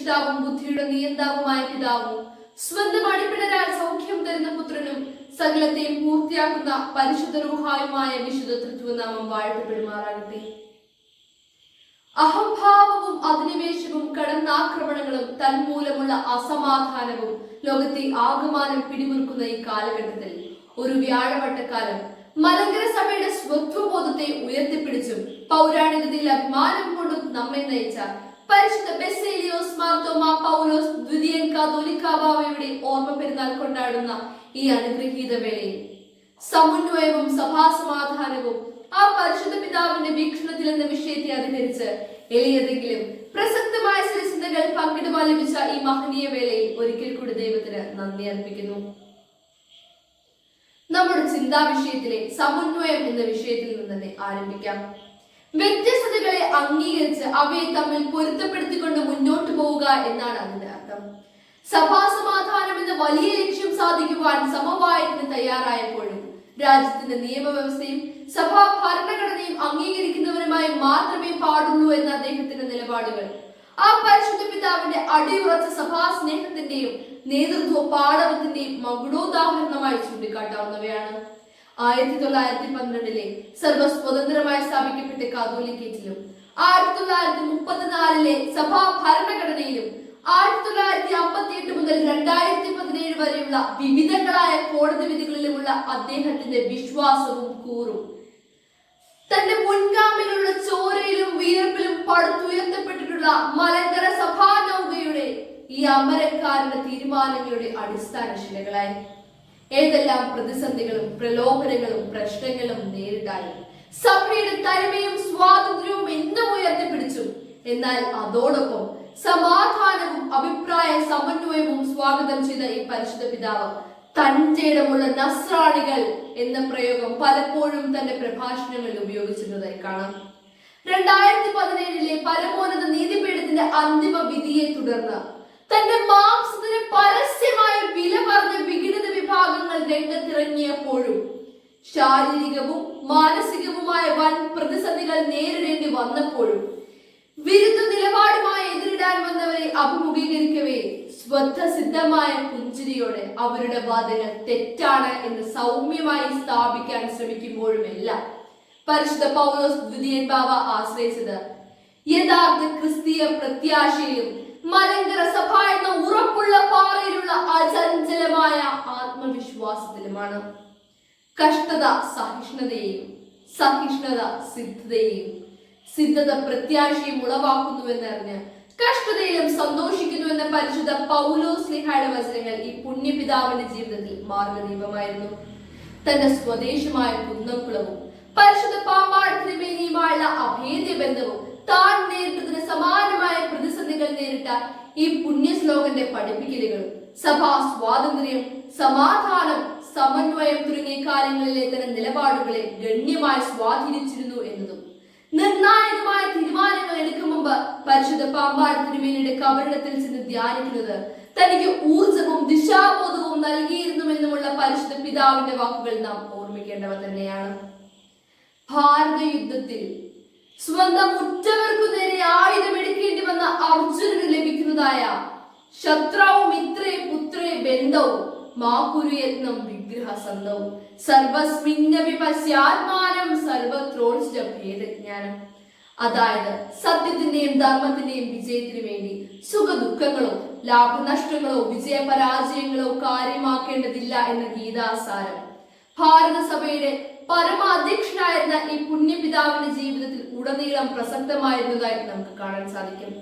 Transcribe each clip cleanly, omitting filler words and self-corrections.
രക്ഷിതാവും ബുദ്ധിയുടെ നിയന്താവുമായ പിതാവും സ്വന്തം അടിപ്പിണരാൽ സൗഖ്യം തരുന്ന പുത്രനും സകലത്തെയും പൂർത്തിയാക്കുന്ന പരിശുദ്ധ റൂഹായുമായ വിശുദ്ധ തൃത്വനാമം വാഴ്ത്തപ്പെടുമാറാകട്ടെ. അഹംഭാവവും അധിനിവേശവും കടന്നാക്രമണങ്ങളും തന്മൂലമുള്ള അസമാധാനവും ലോകത്തെ ആകമാനം പിടിമുറുക്കുന്ന ഈ കാലഘട്ടത്തിൽ ഒരു വ്യാഴവട്ടക്കാലം മലങ്കര സഭയുടെ സ്വത്വബോധത്തെ ഉയർത്തിപ്പിടിച്ചും പൗരാണികതയിൽ അഭിമാനം കൊണ്ടും നമ്മെ നയിച്ച പരിശുദ്ധ ബെസേലിയോസ് മാർത്തോമാ പൗലോസ് ദ്വിതീയൻ കാതോലിക്കാ ബാവയുടെ ഓർമ്മ പെരുന്നാൾ കൊണ്ടാടുന്ന ഈ അനുഗ്രഹീത വേളയിൽ സമന്വയവും സഭാസമാധാനവും ആ പരിശുദ്ധ പിതാവിന്റെ വീക്ഷണത്തിൽ എന്ന വിഷയത്തെ അധികരിച്ച് എളിയതെങ്കിലും പ്രസക്തമായ ചില ചിന്തകൾ പങ്കിടുവാൻ ലഭിച്ച ഈ മഹനീയ വേളയിൽ ഒരിക്കൽ കൂടി ദൈവത്തിന് നന്ദി അർപ്പിക്കുന്നു. നമ്മുടെ ചിന്താ വിഷയത്തിലെ സമന്വയം എന്ന വിഷയത്തിൽ നിന്ന് തന്നെ ആരംഭിക്കാം. വ്യത്യസ്തതകളെ അംഗീകരിച്ച് അവയെ തമ്മിൽ പൊരുത്തപ്പെടുത്തിക്കൊണ്ട് മുന്നോട്ട് പോവുക എന്നാണ് അതിന്റെ അർത്ഥം. സഭാസമാധാനം എന്ന വലിയ ലക്ഷ്യം സാധിക്കുവാൻ സമവായത്തിന് തയ്യാറായപ്പോഴും രാജ്യത്തിന്റെ നിയമവ്യവസ്ഥയും സഭാ ഭരണഘടനയും അംഗീകരിക്കുന്നവരുമായി മാത്രമേ പാടുള്ളൂ എന്ന അദ്ദേഹത്തിന്റെ നിലപാടുകൾ ആ പരിശുദ്ധ പിതാവിന്റെ അടിയുറച്ച സഭാ സ്നേഹത്തിന്റെയും നേതൃത്വ പാടവത്തിന്റെയും മകുടോദാഹരണമായി ചൂണ്ടിക്കാട്ടാവുന്നവയാണ്. 1912 സർവസ്വതന്ത്രമായി സ്ഥാപിക്കപ്പെട്ട കാതോലിക്കേറ്റിലും 1934 സഭാ ഭരണഘടനയിലും 1958 മുതൽ 2017 വരെയുള്ള വിവിധങ്ങളായ കോടതി വിധികളിലുമുള്ള അദ്ദേഹത്തിന്റെ വിശ്വാസവും കൂറും തന്റെ മുൻഗാമികളുടെ ചോരയിലും വിയർപ്പിലും പടുത്തുയർത്തപ്പെട്ടിട്ടുള്ള മലങ്കര സഭാ നൗകയുടെ ഈ അമരക്കാരുടെ തീരുമാനങ്ങളുടെ അടിസ്ഥാന ശിലകളായി ഏതെല്ലാം പ്രതിസന്ധികളും പ്രലോഭനങ്ങളും പ്രശ്നങ്ങളും നേരിട്ടാലും സഭയുടെ തനിമയും സ്വാതന്ത്ര്യവും എന്നും ഉയർത്തിപ്പിടിച്ചു. എന്നാൽ അതോടൊപ്പം സമാധാനവും അഭിപ്രായ സമന്വയവും സ്വാഗതം ചെയ്ത ഈ പരിശുദ്ധ പിതാവ് തന്റെ ഇടമുള്ള നസ്രാണികൾ എന്ന പ്രയോഗം പലപ്പോഴും തന്റെ പ്രഭാഷണങ്ങളിൽ ഉപയോഗിച്ചിരുന്നതായി കാണാം. 2017 പരമോന്നത നീതിപീഠത്തിന്റെ അന്തിമ വിധിയെ തുടർന്ന് തന്റെ മാംസത്തിന് പരസ്യമായി വില പറഞ്ഞ വിഘടിത വിഭാഗങ്ങൾ രംഗത്തിറങ്ങിയപ്പോഴും ശാരീരികവും മാനസികവുമായ വൻ പ്രതിസന്ധികൾ നേരിടേണ്ടി വന്നപ്പോഴും വിരുദ്ധ നിലപാടുമായി എതിരിടാൻ വന്നവരെ അഭിമുഖീകരിക്കവേ സ്വതസിദ്ധമായ പുഞ്ചിരിയോടെ അവരുടെ വാദങ്ങൾ തെറ്റാണ് എന്ന് സൗമ്യമായി സ്ഥാപിക്കാൻ ശ്രമിക്കുമ്പോഴുമെല്ലാം പരിശുദ്ധ പൗലോസ് ദ്വിതീയൻ ബാവ ആശ്രയിച്ചത് യഥാർത്ഥ ക്രിസ്തീയ പ്രത്യാശയിലും മലങ്കര സഭ എന്ന ഉറപ്പുള്ള പാറയിലുള്ള അചഞ്ചലമായ ആത്മവിശ്വാസത്തിലുമാണ്. കഷ്ടത സഹിഷ്ണുതയെയും സഹിഷ്ണുത സിദ്ധതയെയും സിദ്ധത പ്രത്യാശയും ഉളവാക്കുന്നുവെന്നറിഞ്ഞ് കഷ്ടതയിലും സന്തോഷിക്കുന്നു എന്ന പരിശുദ്ധ പൗലോസ് ശ്ലീഹായുടെ വചനങ്ങൾ ഈ പുണ്യപിതാവിന്റെ ജീവിതത്തിൽ മാർഗദീപമായിരുന്നു. തന്റെ സ്വദേശമായ കുന്നംകുളവും പരിശുദ്ധ പാമ്പാട് തിരുമേനിയുമായുള്ള അഭേദ്യ ബന്ധവും താൻ നേരിട്ടതിന് സമാനമായ പ്രതിസന്ധികൾ നേരിട്ട ഈ പുണ്യശ്ലോകന്റെ പഠിപ്പിക്കലുകളും സഭാ സ്വാതന്ത്ര്യം, സമാധാനം, സമന്വയം തുടങ്ങിയ കാര്യങ്ങളിലെ തന്നെ നിലപാടുകളെ ഗണ്യമായി സ്വാധീനിച്ചിരുന്നു എന്നതും നിർണായകമായ തീരുമാനങ്ങൾ എടുക്കും മുമ്പ് പരിശുദ്ധ പാമ്പാട് തിരുമേനിയുടെ കബറിടത്തിൽ ചെന്ന് ധ്യാനിക്കുന്നത് തനിക്ക് ഊർജവും ദിശാബോധവും നൽകിയിരുന്നുവെന്നുമുള്ള പരിശുദ്ധ പിതാവിന്റെ വാക്കുകൾ നാം ഓർമ്മിക്കേണ്ടവ തന്നെയാണ്. ഭാരത യുദ്ധത്തിൽ സ്വന്തം ഉറ്റവർക്കു നേരെ ആയുധമെടുക്കേണ്ടി വന്ന അർജുനന് ലഭിക്കുന്നതായ ശത്രാവും മിത്രേ പുത്രേ ബന്ധവും മാകുരുയത്നം വിഗ്രഹ സന്തവും സർവസ്മിന്നപി പശ്യാത്മാനം സർവത്രോർജിത ഭേദജ്ഞാനം. അതായത് സത്യത്തിന്റെയും ധർമ്മത്തിന്റെയും വിജയത്തിനു വേണ്ടി സുഖദുഃഖങ്ങളോ ലാഭനഷ്ടങ്ങളോ വിജയപരാജയങ്ങളോ കാര്യമാക്കേണ്ടതില്ല എന്ന ഗീതാസാരം ഭാരതസഭയുടെ പരമാധ്യക്ഷനായിരുന്ന ഈ പുണ്യപിതാവിന്റെ ജീവിതത്തിൽ ഉടനീളം പ്രസക്തമായിരുന്നതായി നമുക്ക് കാണാൻ സാധിക്കും.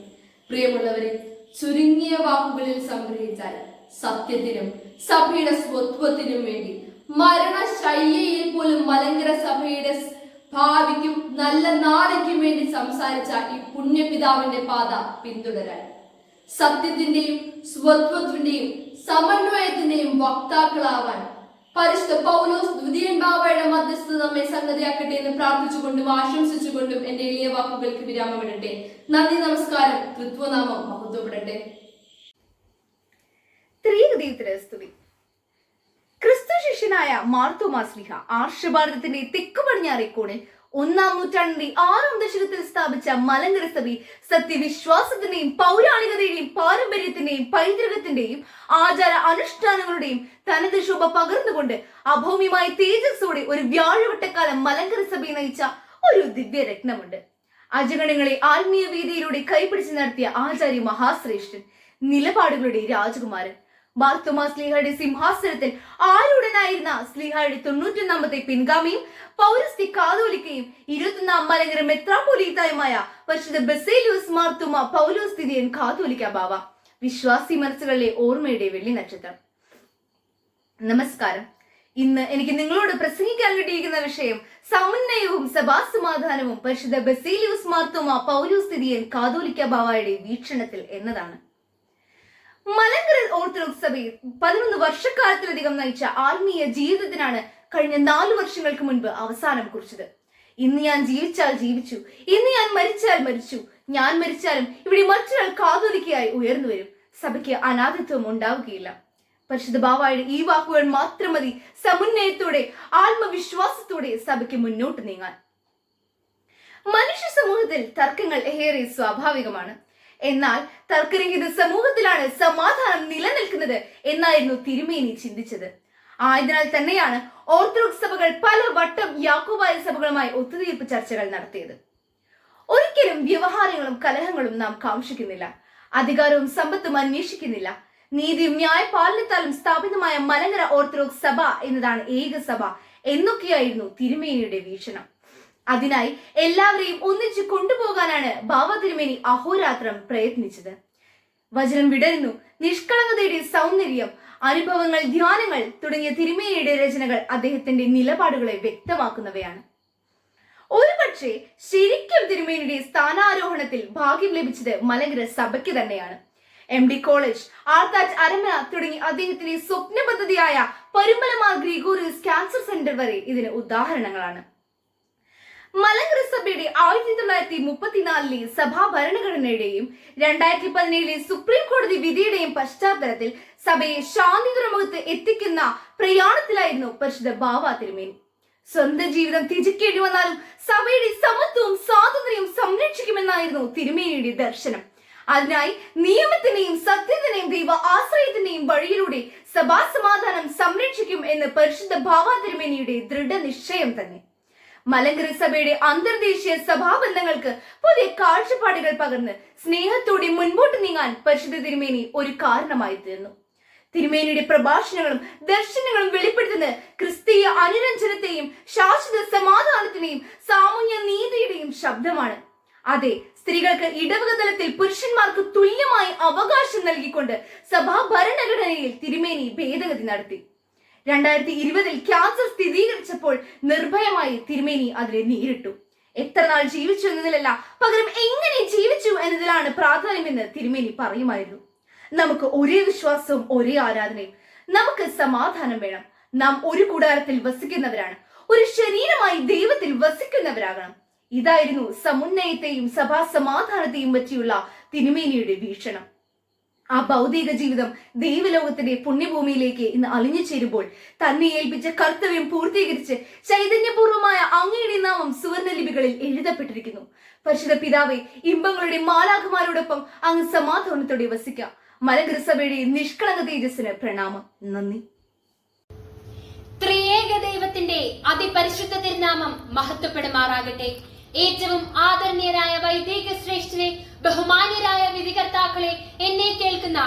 പ്രിയമുള്ളവരെ, ചുരുങ്ങിയ വാക്കുകളിൽ സംഗ്രഹിച്ചാൽ സത്യത്തിനും സഭയുടെ സ്വത്വത്തിനും വേണ്ടി മരണശയ്യയിൽ പോലും മലങ്കര സഭയുടെ ഭാവിക്കും നല്ല നാളേക്കും വേണ്ടി സംസാരിച്ച ഈ പുണ്യപിതാവിന്റെ പാത പിന്തുടരാൻ സത്യത്തിന്റെയും സ്വത്വത്തിന്റെയും സമന്വയത്തിന്റെയും വക്താക്കളാവാൻ പരിശുദ്ധ പൗലോസ് ദ്വിതീയൻ ബാവയുടെ മധ്യസ്ഥത നമ്മെ സംഗതിയാക്കട്ടെ എന്ന് പ്രാർത്ഥിച്ചുകൊണ്ടും ആശംസിച്ചുകൊണ്ടും എന്റെ എളിയ വാക്കുകൾക്ക് വിരാമമിടട്ടെ. നന്ദി, നമസ്കാരം. തൃത്വനാമം മഹത്വപ്പെടട്ടെ. സ്തുതി. ക്രിസ്തു ശിഷ്യനായ മാർത്തോമാ ശ്ലീഹ ആർഷഭാരതത്തിന്റെ തെക്ക് പടിഞ്ഞാറേ കോണിൽ ഒന്നാം നൂറ്റാണ്ടിന്റെ 6ാം ദശകത്തിൽ സ്ഥാപിച്ച മലങ്കര സഭ സത്യവിശ്വാസത്തിന്റെയും പൗരാണികതയുടെയും പാരമ്പര്യത്തിന്റെയും പൈതൃകത്തിന്റെയും ആചാര അനുഷ്ഠാനങ്ങളുടെയും തനത് ശോഭ പകർന്നുകൊണ്ട് അഭൗമ്യമായ തേജസ്സോടെ ഒരു വ്യാഴവട്ടക്കാലം മലങ്കര സഭയെ നയിച്ച ഒരു ദിവ്യരത്നമുണ്ട്. അജഗണങ്ങളെ ആത്മീയ വീതിയിലൂടെ കൈപിടിച്ച് നടത്തിയ ആചാര്യ മഹാശ്രേഷ്ഠൻ, നിലപാടുകളുടെ രാജകുമാരൻ, മാർത്തോമാ സ്ലീഹയുടെ സിംഹാസനത്തിൽ ആരൂഢനായിരുന്ന സ്ലീഹയുടെ 91ാമത്തെ പിൻഗാമിയും പൗരസ്ത്യ കാതോലിക്കയും 21ാം മലങ്കര മെത്രാപ്പൊലീത്തായുമായ പരിശുദ്ധ ബസേലിയോസ് മാർത്തോമാ പൗലോസ് തിരിയൻ കാതോലിക്ക ബാവ, വിശ്വാസി മനസ്സുകളിലെ ഓർമ്മയുടെ വെള്ളി നക്ഷത്രം. നമസ്കാരം. ഇന്ന് എനിക്ക് നിങ്ങളോട് പ്രസംഗിക്കാൻ കിട്ടിയിരിക്കുന്ന വിഷയം സമന്വയവും സഭാസമാധാനവും പരിശുദ്ധ ബസേലിയോസ് മാർത്തോമാ പൗലോസ് തിരിയൻ കാതോലിക്ക ബാവയുടെ വീക്ഷണത്തിൽ എന്നതാണ്. മലങ്കര ഓർത്തഡോക്സ് സഭയെ 11 വർഷക്കാലത്തിലധികം നയിച്ച ആത്മീയ ജീവിതത്തിനാണ് കഴിഞ്ഞ 4 വർഷങ്ങൾക്ക് മുൻപ് അവസാനം കുറിച്ചത്. ഇന്ന് ഞാൻ ജീവിച്ചാൽ ജീവിച്ചു, ഇന്ന് ഞാൻ മരിച്ചാൽ മരിച്ചു, ഞാൻ മരിച്ചാലും ഇവിടെ മറ്റൊരാൾ കാതോലിക്കയായി ഉയർന്നു വരും, സഭയ്ക്ക് അനാഥത്വം ഉണ്ടാവുകയില്ല. പരിശുദ്ധ ബാവായുടെ ഈ വാക്കുകൾ മാത്രം മതി സമന്വയത്തോടെ ആത്മവിശ്വാസത്തോടെ സഭയ്ക്ക് മുന്നോട്ട് നീങ്ങാൻ. മനുഷ്യ സമൂഹത്തിൽ തർക്കങ്ങൾ ഏറെ സ്വാഭാവികമാണ്. എന്നാൽ തർക്കരഹിത സമൂഹത്തിലാണ് സമാധാനം നിലനിൽക്കുന്നത് എന്നായിരുന്നു തിരുമേനി ചിന്തിച്ചത്. ആയതിനാൽ തന്നെയാണ് ഓർത്തഡോക്സ് സഭകൾ പല വട്ടം യാക്കോബായ സഭകളുമായി ഒത്തുതീർപ്പ് ചർച്ചകൾ നടത്തിയത്. ഒരിക്കലും വ്യവഹാരങ്ങളും കലഹങ്ങളും നാം കാക്ഷിക്കുന്നില്ല, അധികാരവും സമ്പത്തും അന്വേഷിക്കുന്നില്ല. നീതിയും ന്യായപാലനത്താലും സ്ഥാപിതമായ മലങ്കര ഓർത്തഡോക്സ് സഭ എന്നതാണ് ഏക സഭ എന്നൊക്കെയായിരുന്നു തിരുമേനിയുടെ വീക്ഷണം. അതിനായി എല്ലാവരെയും ഒന്നിച്ചു കൊണ്ടുപോകാനാണ് ബാവ തിരുമേനി അഹോരാത്രം പ്രയത്നിച്ചത്. വചനം വിടരുന്നു, നിഷ്കളങ്കതയുടെ സൗന്ദര്യം, അനുഭവങ്ങൾ, ധ്യാനങ്ങൾ തുടങ്ങിയ തിരുമേനിയുടെ രചനകൾ അദ്ദേഹത്തിന്റെ നിലപാടുകളെ വ്യക്തമാക്കുന്നവയാണ്. ഒരുപക്ഷെ ശരിക്കും തിരുമേനിയുടെ സ്ഥാനാരോഹണത്തിൽ ഭാഗ്യം ലഭിച്ചത് മലങ്കര സഭയ്ക്ക് തന്നെയാണ്. MD കോളേജ്, ആർത്താറ്റ് അരമന തുടങ്ങി അദ്ദേഹത്തിന്റെ സ്വപ്ന പദ്ധതിയായ പരുമലമാർ ഗ്രിഗോറിയസ് ക്യാൻസർ സെന്റർ വരെ ഇതിന് ഉദാഹരണങ്ങളാണ്. മലങ്കര സഭയുടെ 1934 സഭാ ഭരണഘടനയുടെയും 2017 സുപ്രീം കോടതി വിധിയുടെയും പശ്ചാത്തലത്തിൽ സഭയെ ശാന്തി തുറമുഖത്ത് എത്തിക്കുന്ന പ്രയാണത്തിലായിരുന്നു പരിശുദ്ധ ബാവ തിരുമേനി. സ്വന്തം ജീവിതം ത്യജിക്കേണ്ടി വന്നാലും സഭയുടെ സമത്വവും സ്വാതന്ത്ര്യവും സംരക്ഷിക്കുമെന്നായിരുന്നു തിരുമേനിയുടെ ദർശനം. അതിനായി നിയമത്തിന്റെയും സത്യത്തിന്റെയും ദൈവ ആശ്രയത്തിന്റെയും വഴിയിലൂടെ സഭാസമാധാനം സംരക്ഷിക്കും എന്ന് പരിശുദ്ധ ബാവ തിരുമേനിയുടെ ദൃഢനിശ്ചയം തന്നെ മലങ്കര സഭയുടെ അന്തർദേശീയ സഭാബന്ധങ്ങൾക്ക് പുതിയ കാഴ്ചപ്പാടുകൾ പകർന്ന് സ്നേഹത്തോടെ മുൻപോട്ട് നീങ്ങാൻ പരിശുദ്ധ തിരുമേനി ഒരു കാരണമായി തീർന്നു. തിരുമേനിയുടെ പ്രഭാഷണങ്ങളും ദർശനങ്ങളും വെളിപ്പെടുത്തുന്ന ക്രിസ്തീയ അനുരഞ്ജനത്തെയും ശാശ്വത സമാധാനത്തിന്റെയും സാമൂഹ്യ നീതിയുടെയും ശബ്ദമാണ്. അതെ, സ്ത്രീകൾക്ക് ഇടവക തലത്തിൽ പുരുഷന്മാർക്ക് തുല്യമായി അവകാശം നൽകിക്കൊണ്ട് സഭാ ഭരണഘടനയിൽ തിരുമേനി ഭേദഗതി നടത്തി. 2020 ക്യാൻസർ സ്ഥിരീകരിച്ചപ്പോൾ നിർഭയമായി തിരുമേനി അതിനെ നേരിട്ടു. എത്ര നാൾ ജീവിച്ചു എന്നതിലല്ല, പകരം എങ്ങനെ ജീവിച്ചു എന്നതിലാണ് പ്രാധാന്യമെന്ന് തിരുമേനി പറയുമായിരുന്നു. നമുക്ക് ഒരേ വിശ്വാസവും ഒരേ ആരാധനയും, നമുക്ക് സമാധാനം വേണം. നാം ഒരു കൂടാരത്തിൽ വസിക്കുന്നവരാണ്, ഒരു ശരീരമായി ദൈവത്തിൽ വസിക്കുന്നവരാകണം. ഇതായിരുന്നു സമുന്നയത്തെയും സഭാ സമാധാനത്തെയും പറ്റിയുള്ള തിരുമേനിയുടെ വീക്ഷണം. ആ ഭൗതിക ജീവിതം ദൈവലോകത്തിന്റെ പുണ്യഭൂമിയിലേക്ക് ഇന്ന് അലിഞ്ഞു ചേരുമ്പോൾ തന്നെ ഏൽപ്പിച്ച കർത്തവ്യം പൂർത്തീകരിച്ച് ചൈതന്യപൂർവമായ അങ്ങയുടെ നാമം സുവർണ ലിപികളിൽ എഴുതപ്പെട്ടിരിക്കുന്നു. പരിശുദ്ധ പിതാവേ, ഇമ്പങ്ങളുടെ മാലാഖമാരോടൊപ്പം അങ്ങ് സമാധാനത്തോടെ വസിക്കാം. മലങ്കര സഭയുടെ നിഷ്കളങ്ക തേജസ്സിന് പ്രണാമം. നന്ദി. ത്രിയേക ദൈവത്തിന്റെ അതിപരിശുദ്ധ തിരുനാമം മഹത്വപ്പെടുമാറാകട്ടെ. ഏറ്റവും ആദരണീയരായ വൈദിക ശ്രേഷ്ഠരെ, ബഹുമാന്യരായ വിധികർത്താക്കളെ, എന്നെ കേൾക്കുന്ന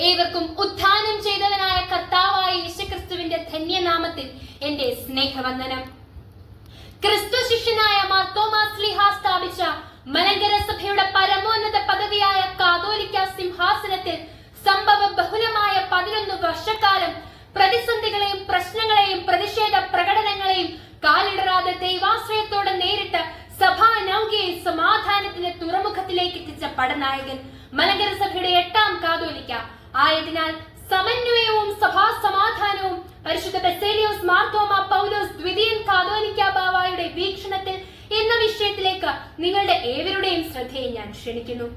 ഏവർക്കും ഉത്ഥാനം ചെയ്തവനായ കർത്താവായ യേശുക്രിസ്തുവിന്റെ ധന്യനാമത്തിൽ എന്റെ സ്നേഹവന്ദനം. ക്രിസ്തു ശിഷ്യനായ മാർത്തോമാ സ്ലീഹ സ്ഥാപിച്ച മലങ്കര സഭയുടെ പരമോന്നത പദവിയായ കാതോലിക്ക സിംഹാസനത്തിൽ സംഭവ ബഹുലമായ 11 വർഷക്കാലം പ്രതിസന്ധികളെയും പ്രശ്നങ്ങളെയും പ്രതിഷേധ പ്രകടനങ്ങളെയും കാലിടറാതെ ദൈവാശ്രയത്തോടെ നേരിട്ട് സഭാ നൗകയെ സമാധാനത്തിന്റെ തുറമുഖത്തിലേക്ക് എത്തിച്ച പടനായകൻ മലങ്കര സഭയുടെ 8ാം കാതോലിക്ക ആയതിനാൽ സമന്വയവും സഭാ സമാധാനവും പരിശുദ്ധ ബസേലിയോസ് മാർത്തോമാ പൗലോസ് ദ്വിതീയൻ കാതോലിക്ക ബാവായുടെ വീക്ഷണത്തിൽ എന്ന വിഷയത്തിലേക്ക് നിങ്ങളുടെ ഏവരുടെയും ശ്രദ്ധയെ ഞാൻ ക്ഷണിക്കുന്നു.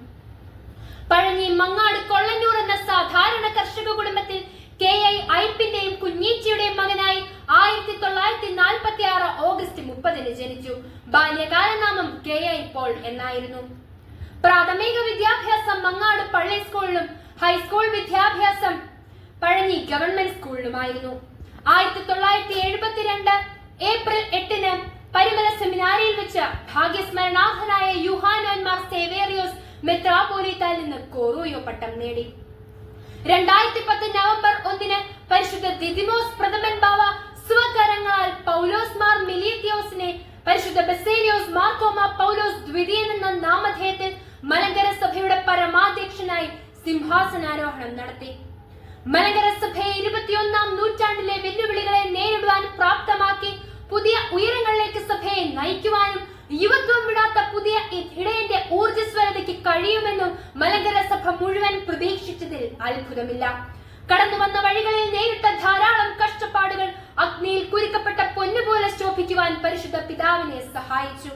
പഴഞ്ഞി മങ്ങാട് കൊള്ളന്നൂർ എന്ന സാധാരണ കർഷക കുടുംബത്തിൽ KI ഐപ്പിന്റെയും കുഞ്ഞീച്ചിയുടെയും മകനായി 1946 ഓഗസ്റ്റ് 30 ജനിച്ചു. ബാല്യകാല നാമം KI പോൾ എന്നായിരുന്നു. പ്രാഥമിക വിദ്യാഭ്യാസം മങ്ങാട് പള്ളി സ്കൂളിലും ഹൈസ്കൂൾ വിദ്യാഭ്യാസം പഴഞ്ഞി ഗവൺമെന്റ് സ്കൂളിലുമായിരുന്നു. 1972 ഏപ്രിൽ 8 പരിമല സെമിനാരിയിൽ വെച്ച് ഭാഗ്യസ്മരണാർഹനായ യൂഹാനോൻ മാർ സേവേറിയോസ് മെത്രാപോലീത്തായിൽ നിന്ന് കോറൂയോ പട്ടം നേടി. 2010 നവംബർ 1 പരിശുദ്ധ ദിദിമോസ് പ്രഥമൻ ബാവ സ്വകരങ്ങളാൽ പൗലോസ് മാർ മിലീത്തിയോസിനെ പരിശുദ്ധ ബസേലിയോസ് മാർത്തോമ പൗലോസ് ദ്വിതീയൻ എന്ന നാമധേയത്തിൽ മലങ്കര സഭയുടെ പരമാധ്യക്ഷനായി സിംഹാസനാരോഹണം നടത്തി. മലങ്കര സഭയെ 21-ാം നൂറ്റാണ്ടിലെ വെല്ലുവിളികളെ നേരിടുവാൻ പ്രാപ്തമാക്കി പുതിയ ഉയരങ്ങളിലേക്ക് സഭയെ നയിക്കുവാനും യുവത്വം വിടാത്ത പുതിയ ഇടയന്റെ ഊർജ്ജസ്വലതയ്ക്ക് കഴിയുമെന്നും മലങ്കര സഭ മുഴുവൻ പ്രതീക്ഷിച്ചതിൽ അത്ഭുതമില്ല. കടന്നു വന്ന വഴികളിൽ നേരിട്ട ധാരാളം കഷ്ടപ്പാടുകൾ അഗ്നിയിൽ കുരുക്കപ്പെട്ട പൊന്നുപോലെ ശോഭിക്കുവാൻ പരിശുദ്ധ പിതാവിനെ സഹായിച്ചു.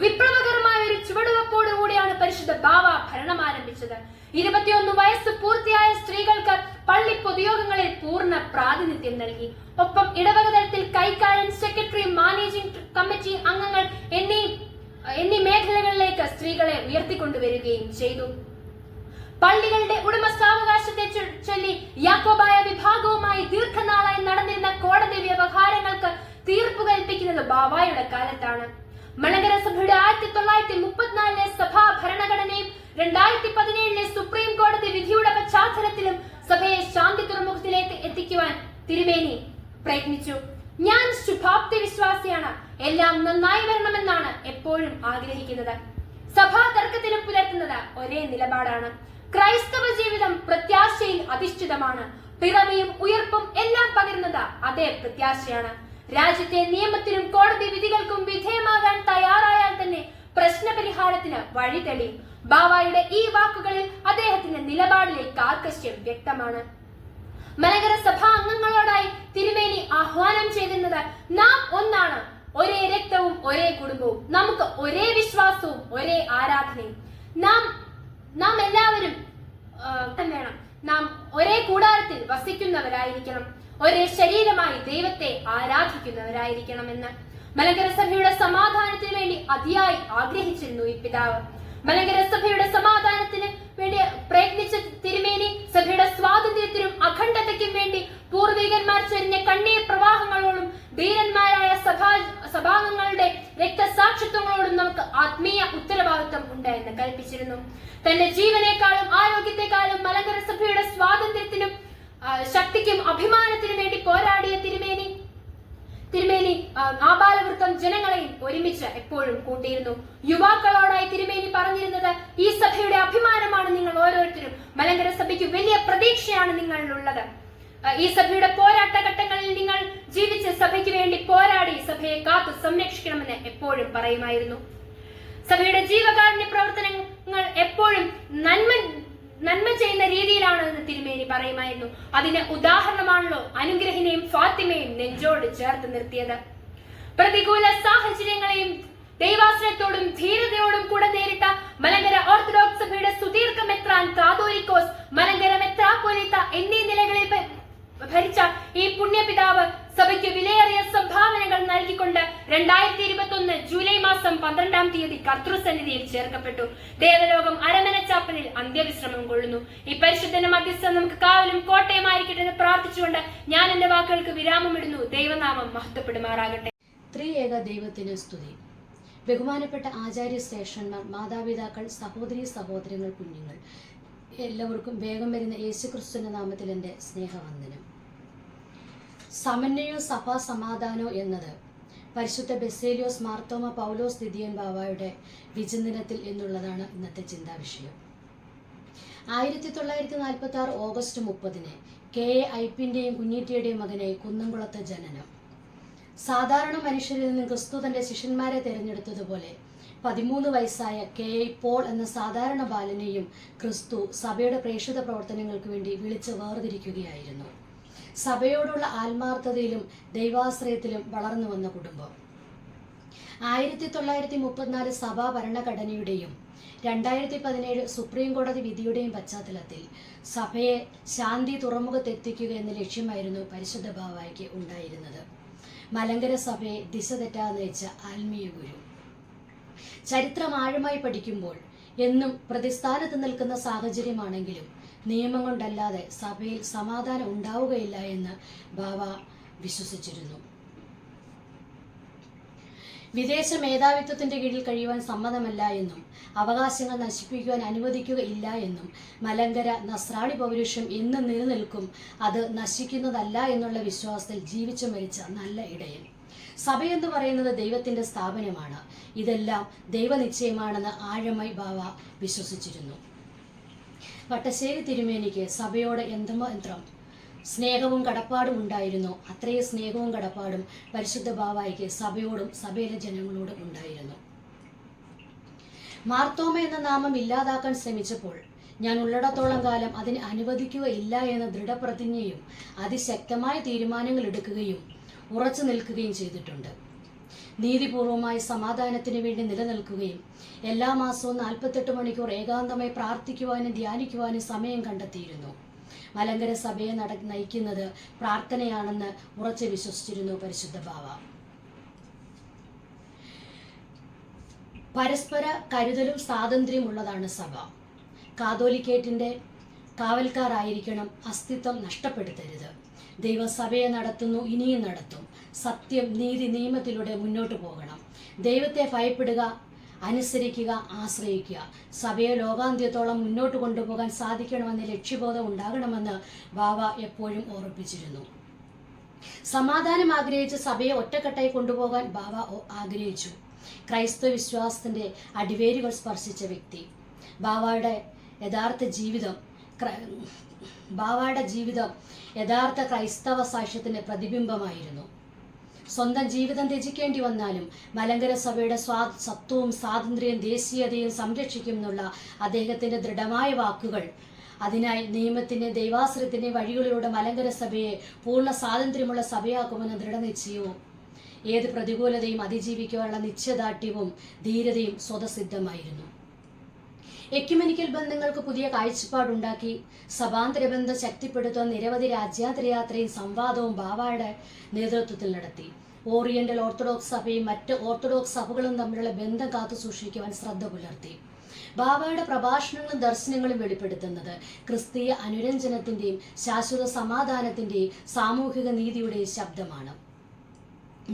വിപ്ലവകരമായ ഒരു ചുവടുവെപ്പോടുകൂടിയാണ് പരിശുദ്ധ ബാവ ഭരണം ആരംഭിച്ചത്. 21 വയസ്സ് പൂർത്തിയായ സ്ത്രീകൾക്ക് പള്ളി പൊതുയോഗങ്ങളിൽ പൂർണ്ണ പ്രാതിനിധ്യം നൽകി. ഒപ്പം ഇടവക തലത്തിൽ കൈക്കാരൻ, സെക്രട്ടറി, മാനേജിംഗ് കമ്മിറ്റി അംഗങ്ങൾ എന്നീ മേഖലകളിലേക്ക് സ്ത്രീകളെ ഉയർത്തിക്കൊണ്ടുവരികയും ചെയ്തു. പള്ളികളുടെ ഉടമസ്ഥാവകാശത്തെ ചൊല്ലി യാക്കോബായ വിഭാഗവുമായി ദീർഘനാളായി നടന്നിരുന്ന കോടതി വ്യവഹാരങ്ങൾക്ക് തീർപ്പ് കൽപ്പിക്കുന്നത് ബാവായുടെ കാലത്താണ്. മലങ്കര സഭയുടെ 1934 സഭാ ഭരണഘടനയും 2017 സുപ്രീം കോടതി വിധിയുടെ പശ്ചാത്തലത്തിലും സഭയെ ശാന്തി തുറമുഖത്തിലേക്ക് എത്തിക്കുവാൻ തിരുമേനി പ്രയത്നിച്ചു. ഞാൻ ശുഭാപ്തി വിശ്വാസിയാണ്. എല്ലാം നന്നായി വരണമെന്നാണ് എപ്പോഴും ആഗ്രഹിക്കുന്നത്. സഭാ തർക്കത്തിലും പുലർത്തുന്നത് ഒരേ നിലപാടാണ്. ക്രൈസ്തവ ജീവിതം പ്രത്യാശയിൽ അധിഷ്ഠിതമാണ്. പിറവിയും ഉയർപ്പും എല്ലാം പകരുന്നത് അതേ പ്രത്യാശയാണ്. രാജ്യത്തെ നിയമത്തിനും കോടതി വിധികൾക്കും വിധേയമാകാൻ തയ്യാറായാൽ തന്നെ പ്രശ്നപരിഹാരത്തിന് വഴി തെളിയും. ബാവായുടെ ഈ വാക്കുകളിൽ അദ്ദേഹത്തിന്റെ നിലപാടിലെ കാർക്കശ്യം വ്യക്തമാണ്. മലങ്കര സഭാ അംഗങ്ങളോടായി തിരുമേനി ആഹ്വാനം ചെയ്തിരുന്നത് നാം ഒന്നാണ്, ഒരേ രക്തവും ഒരേ കുടുംബവും, നമുക്ക് ഒരേ വിശ്വാസവും ഒരേ ആരാധനയും, നാം എല്ലാവരും വേണം, നാം ഒരേ കൂടാരത്തിൽ വസിക്കുന്നവരായിരിക്കണം, ഒരേ ശരീരമായി ദൈവത്തെ ആരാധിക്കുന്നവരായിരിക്കണമെന്ന് മലങ്കര സഭയുടെ സമാധാനത്തിന് വേണ്ടി അതിയായി ആഗ്രഹിച്ചിരുന്നു ഈ പിതാവ്. മലങ്കര സഭയുടെ സമാധാനത്തിന് വേണ്ടി പ്രയത്നിച്ച തിരുമേനി സഭയുടെ സ്വാതന്ത്ര്യത്തിനും അഖണ്ഡതയ്ക്കും വേണ്ടി പൂർവികന്മാർ ചൊരിഞ്ഞ കണ്ണീർ പ്രവാഹങ്ങളോടും ധീരന്മാരായ സഭാംഗങ്ങളുടെ രക്തസാക്ഷിത്വങ്ങളോടും നമുക്ക് ആത്മീയ ഉത്തരവാദിത്വം ഉണ്ട് എന്ന് കൽപ്പിച്ചിരുന്നു. തന്റെ ജീവനേക്കാളും ആരോഗ്യത്തെക്കാളും മലങ്കര സഭയുടെ സ്വാതന്ത്ര്യത്തിനും ശക്തിക്കും അഭിമാനത്തിനും വേണ്ടി പോരാടിയ തിരുമേനി ആബാലവൃത്തം ജനങ്ങളെയും ഒരുമിച്ച് എപ്പോഴും കൂട്ടിയിരുന്നു. യുവാക്കളോടായി തിരുമേനി പറഞ്ഞിരുന്നത്, ഈ സഭയുടെ അഭിമാനമാണ് നിങ്ങൾ ഓരോരുത്തരും, മലങ്കര സഭയ്ക്ക് വലിയ പ്രതീക്ഷയാണ് നിങ്ങളിലുള്ളത്. ഈ സഭയുടെ പോരാട്ട ഘട്ടങ്ങളിൽ നിങ്ങൾ ജീവിച്ച് സഭയ്ക്ക് വേണ്ടി പോരാടി സഭയെ കാത്തു സംരക്ഷിക്കണമെന്ന് എപ്പോഴും പറയുമായിരുന്നു. സഭയുടെ ജീവകാരുണ്യ പ്രവർത്തനങ്ങൾ എപ്പോഴും നന്മ ചെയ്യുന്ന രീതിയിലാണെന്ന് തിരുമേനി പറയുമായിരുന്നു. അതിന് ഉദാഹരണമാണല്ലോ അനുഗ്രഹിനെയും ഫാത്തിമയും നെഞ്ചോട് ചേർത്ത് നിർത്തിയത്. പ്രതികൂല സാഹചര്യങ്ങളെയും ദൈവാശ്രയത്തോടും ധീരതയോടും കൂടെ നേരിട്ട മലങ്കര ഓർത്തഡോക്സ് സഭയുടെ സുദീർഘ മെത്രാൻ കാതോലിക്കോസ്, മലങ്കര മെത്രാപ്പൊലീത്ത എന്നീ നിലകളിൽ ഭരിച്ച ഈ പുണ്യപിതാവ് സഭയ്ക്ക് വിലയേറിയ സംഭാവനകൾ നൽകിക്കൊണ്ട് 2021 ജൂലൈ മാസം 12-ാം തീയതി കർത്തൃസന്നിധിയിൽ ചേർക്കപ്പെട്ടു. ദേവലോകം അരമന ചാപ്പലിൽ അന്ത്യവിശ്രമം കൊള്ളുന്നു. ഈ പരിശുദ്ധന്റെ മധ്യസ്ഥം നമുക്ക് കാവലും കോട്ടയമായിരിക്കട്ടെ എന്ന് പ്രാർത്ഥിച്ചുകൊണ്ട് ഞാൻ എന്റെ വാക്കുകൾക്ക് വിരാമമിടുന്നു. ദൈവനാമം മഹത്വപ്പെടുമാറാകട്ടെ. ത്രിയേക ദൈവത്തിന് സ്തുതി. ബഹുമാനപ്പെട്ട ആചാര്യ ശ്രേഷ്ഠന്മാർ, മാതാപിതാക്കൾ, സഹോദരീ സഹോദരങ്ങൾ, കുഞ്ഞുങ്ങൾ എല്ലാവർക്കും വേഗം വരുന്ന യേശുക്രിസ്തുവിന്റെ നാമത്തിൽ എൻ്റെ സ്നേഹവന്ദനം. സമന്വയോ സഭാ സമാധാനോ എന്നത് പരിശുദ്ധ ബസേലിയോസ് മാർത്തോമ പൗലോസ് ദ്വിതീയൻ ബാവായുടെ വിചിന്തനത്തിൽ എന്നുള്ളതാണ് ഇന്നത്തെ ചിന്താവിഷയം. 1946 ഓഗസ്റ്റ് 30 KA ഐപ്പിൻ്റെയും കുഞ്ഞീറ്റിയുടെയും മകനെ കുന്നംകുളത്ത് ജനനം. സാധാരണ മനുഷ്യരിൽ നിന്ന് ക്രിസ്തു തൻ്റെ ശിഷ്യന്മാരെ തിരഞ്ഞെടുത്തതുപോലെ 13 വയസ്സായ KA പോൾ എന്ന സാധാരണ ബാലനെയും ക്രിസ്തു സഭയുടെ പ്രേക്ഷിത പ്രവർത്തനങ്ങൾക്ക് വേണ്ടി വിളിച്ച് വേർതിരിക്കുകയായിരുന്നു. സഭയോടുള്ള ആത്മാർത്ഥതയിലും ദൈവാശ്രയത്തിലും വളർന്നു വന്ന കുടുംബം. 1934 സഭാ ഭരണഘടനയുടെയും 2017 സുപ്രീം കോടതി വിധിയുടെയും പശ്ചാത്തലത്തിൽ സഭയെ ശാന്തി തുറമുഖത്തെത്തിക്കുക എന്ന ലക്ഷ്യമായിരുന്നു പരിശുദ്ധ ബാവായ്ക്ക് ഉണ്ടായിരുന്നത്. മലങ്കര സഭയെ ദിശ തെറ്റാതെ നയിച്ച ആത്മീയ ഗുരു. ചരിത്രം ആഴമായി പഠിക്കുമ്പോൾ എന്നും പ്രതിസ്ഥാനത്ത് നിൽക്കുന്ന സാഹചര്യമാണെങ്കിലും നിയമം കൊണ്ടല്ലാതെ സഭയിൽ സമാധാനം ഉണ്ടാവുകയില്ല എന്ന് ബാവ വിശ്വസിച്ചിരുന്നു. വിദേശ മേധാവിത്വത്തിന്റെ കീഴിൽ കഴിയുവാൻ സമ്മതമല്ല എന്നും അവകാശങ്ങൾ നശിപ്പിക്കുവാൻ അനുവദിക്കുകയില്ല എന്നും മലങ്കര നസ്രാണി പൗരുഷം എന്നും നിലനിൽക്കും, അത് നശിക്കുന്നതല്ല എന്നുള്ള വിശ്വാസത്തിൽ ജീവിച്ചു മരിച്ച നല്ല ഇടയൻ. സഭയെന്ന് പറയുന്നത് ദൈവത്തിന്റെ സ്ഥാപനമാണ്. ഇതെല്ലാം ദൈവനിശ്ചയമാണെന്ന് ആഴമായി ബാവ വിശ്വസിച്ചിരുന്നു. വട്ടശ്ശേരി തിരുമേനിക്ക് സഭയോട് എന്തുമാത്രം സ്നേഹവും കടപ്പാടും ഉണ്ടായിരുന്നു, അത്രയും സ്നേഹവും കടപ്പാടും പരിശുദ്ധ ബാവായ്ക്ക് സഭയോടും സഭയിലെ ജനങ്ങളോടും ഉണ്ടായിരുന്നു. മാർത്തോമ എന്ന നാമം ഇല്ലാതാക്കാൻ ശ്രമിച്ചപ്പോൾ ഞാൻ ഉള്ളിടത്തോളം കാലം അതിന് അനുവദിക്കുകയില്ല എന്ന ദൃഢപ്രതിജ്ഞയും അതിശക്തമായ തീരുമാനങ്ങൾ എടുക്കുകയും ഉറച്ചു നിൽക്കുകയും ചെയ്തിട്ടുണ്ട്. നീതിപൂർവമായ സമാധാനത്തിന് വേണ്ടി നിലനിൽക്കുകയും എല്ലാ മാസവും 48 മണിക്കൂർ ഏകാന്തമായി പ്രാർത്ഥിക്കുവാനും ധ്യാനിക്കുവാനും സമയം കണ്ടെത്തിയിരുന്നു. മലങ്കര സഭയെ നയിക്കുന്നത് പ്രാർത്ഥനയാണെന്ന് ഉറച്ചു വിശ്വസിച്ചിരുന്നു പരിശുദ്ധ ബാവ. പരസ്പര കരുതലും സ്വാതന്ത്ര്യവും ഉള്ളതാണ് സഭ. കാതോലിക്കേറ്റിന്റെ കാവൽക്കാരായിരിക്കണം, അസ്തിത്വം നഷ്ടപ്പെടുത്തരുത്. ദൈവസഭയെ നടത്തുന്നു, ഇനിയും നടത്തും. സത്യം, നീതി, നിയമത്തിലൂടെ മുന്നോട്ട് പോകണം. ദൈവത്തെ ഭയപ്പെടുക, അനുസരിക്കുക, ആശ്രയിക്കുക. സഭയെ ലോകാന്ത്യത്തോളം മുന്നോട്ട് കൊണ്ടുപോകാൻ സാധിക്കണമെന്ന ലക്ഷ്യബോധം ഉണ്ടാകണമെന്ന് ബാവ എപ്പോഴും ഓർമ്മിപ്പിച്ചിരുന്നു. സമാധാനം ആഗ്രഹിച്ച് സഭയെ ഒറ്റക്കെട്ടായി കൊണ്ടുപോകാൻ ബാവ ആഗ്രഹിച്ചു. ക്രൈസ്തവ വിശ്വാസത്തിന്റെ അടിവേരുകൾ സ്പർശിച്ച വ്യക്തി. ബാവയുടെ ജീവിതം യഥാർത്ഥ ക്രൈസ്തവ സാക്ഷ്യത്തിന്റെ പ്രതിബിംബമായിരുന്നു. സ്വന്തം ജീവിതം ത്യജിക്കേണ്ടി വന്നാലും മലങ്കര സഭയുടെ സത്വവും സ്വാതന്ത്ര്യവും ദേശീയതയും സംരക്ഷിക്കുമെന്നുള്ള അദ്ദേഹത്തിന്റെ ദൃഢമായ വാക്കുകൾ, അതിനായി നിയമത്തിന്റെ ദൈവാശ്രയത്തിന്റെ വഴികളിലൂടെ മലങ്കര സഭയെ പൂർണ്ണ സ്വാതന്ത്ര്യമുള്ള സഭയാക്കുമെന്ന ദൃഢനിശ്ചയവും ഏത് പ്രതികൂലതയും അതിജീവിക്കുവാനുള്ള നിശ്ചയദാർഢ്യവും ധീരതയും സ്വതസിദ്ധമായിരുന്നു. എക്യുമെനിക്കൽ ബന്ധങ്ങൾക്ക് പുതിയ കാഴ്ചപ്പാടുണ്ടാക്കി സഭാന്തര ബന്ധം ശക്തിപ്പെടുത്താൻ നിരവധി രാജ്യാന്തര യാത്രയും സംവാദവും ബാവയുടെ നേതൃത്വത്തിൽ നടത്തി. ഓറിയന്റൽ ഓർത്തഡോക്സ് സഭയും മറ്റ് ഓർത്തഡോക്സ് സഭകളും തമ്മിലുള്ള ബന്ധം കാത്തു സൂക്ഷിക്കുവാൻ ശ്രദ്ധ പുലർത്തി. ബാവയുടെ പ്രഭാഷണങ്ങളും ദർശനങ്ങളും വെളിപ്പെടുത്തുന്നത് ക്രിസ്തീയ അനുരഞ്ജനത്തിന്റെയും ശാശ്വത സമാധാനത്തിന്റെയും സാമൂഹിക നീതിയുടെയും ശബ്ദമാണ്.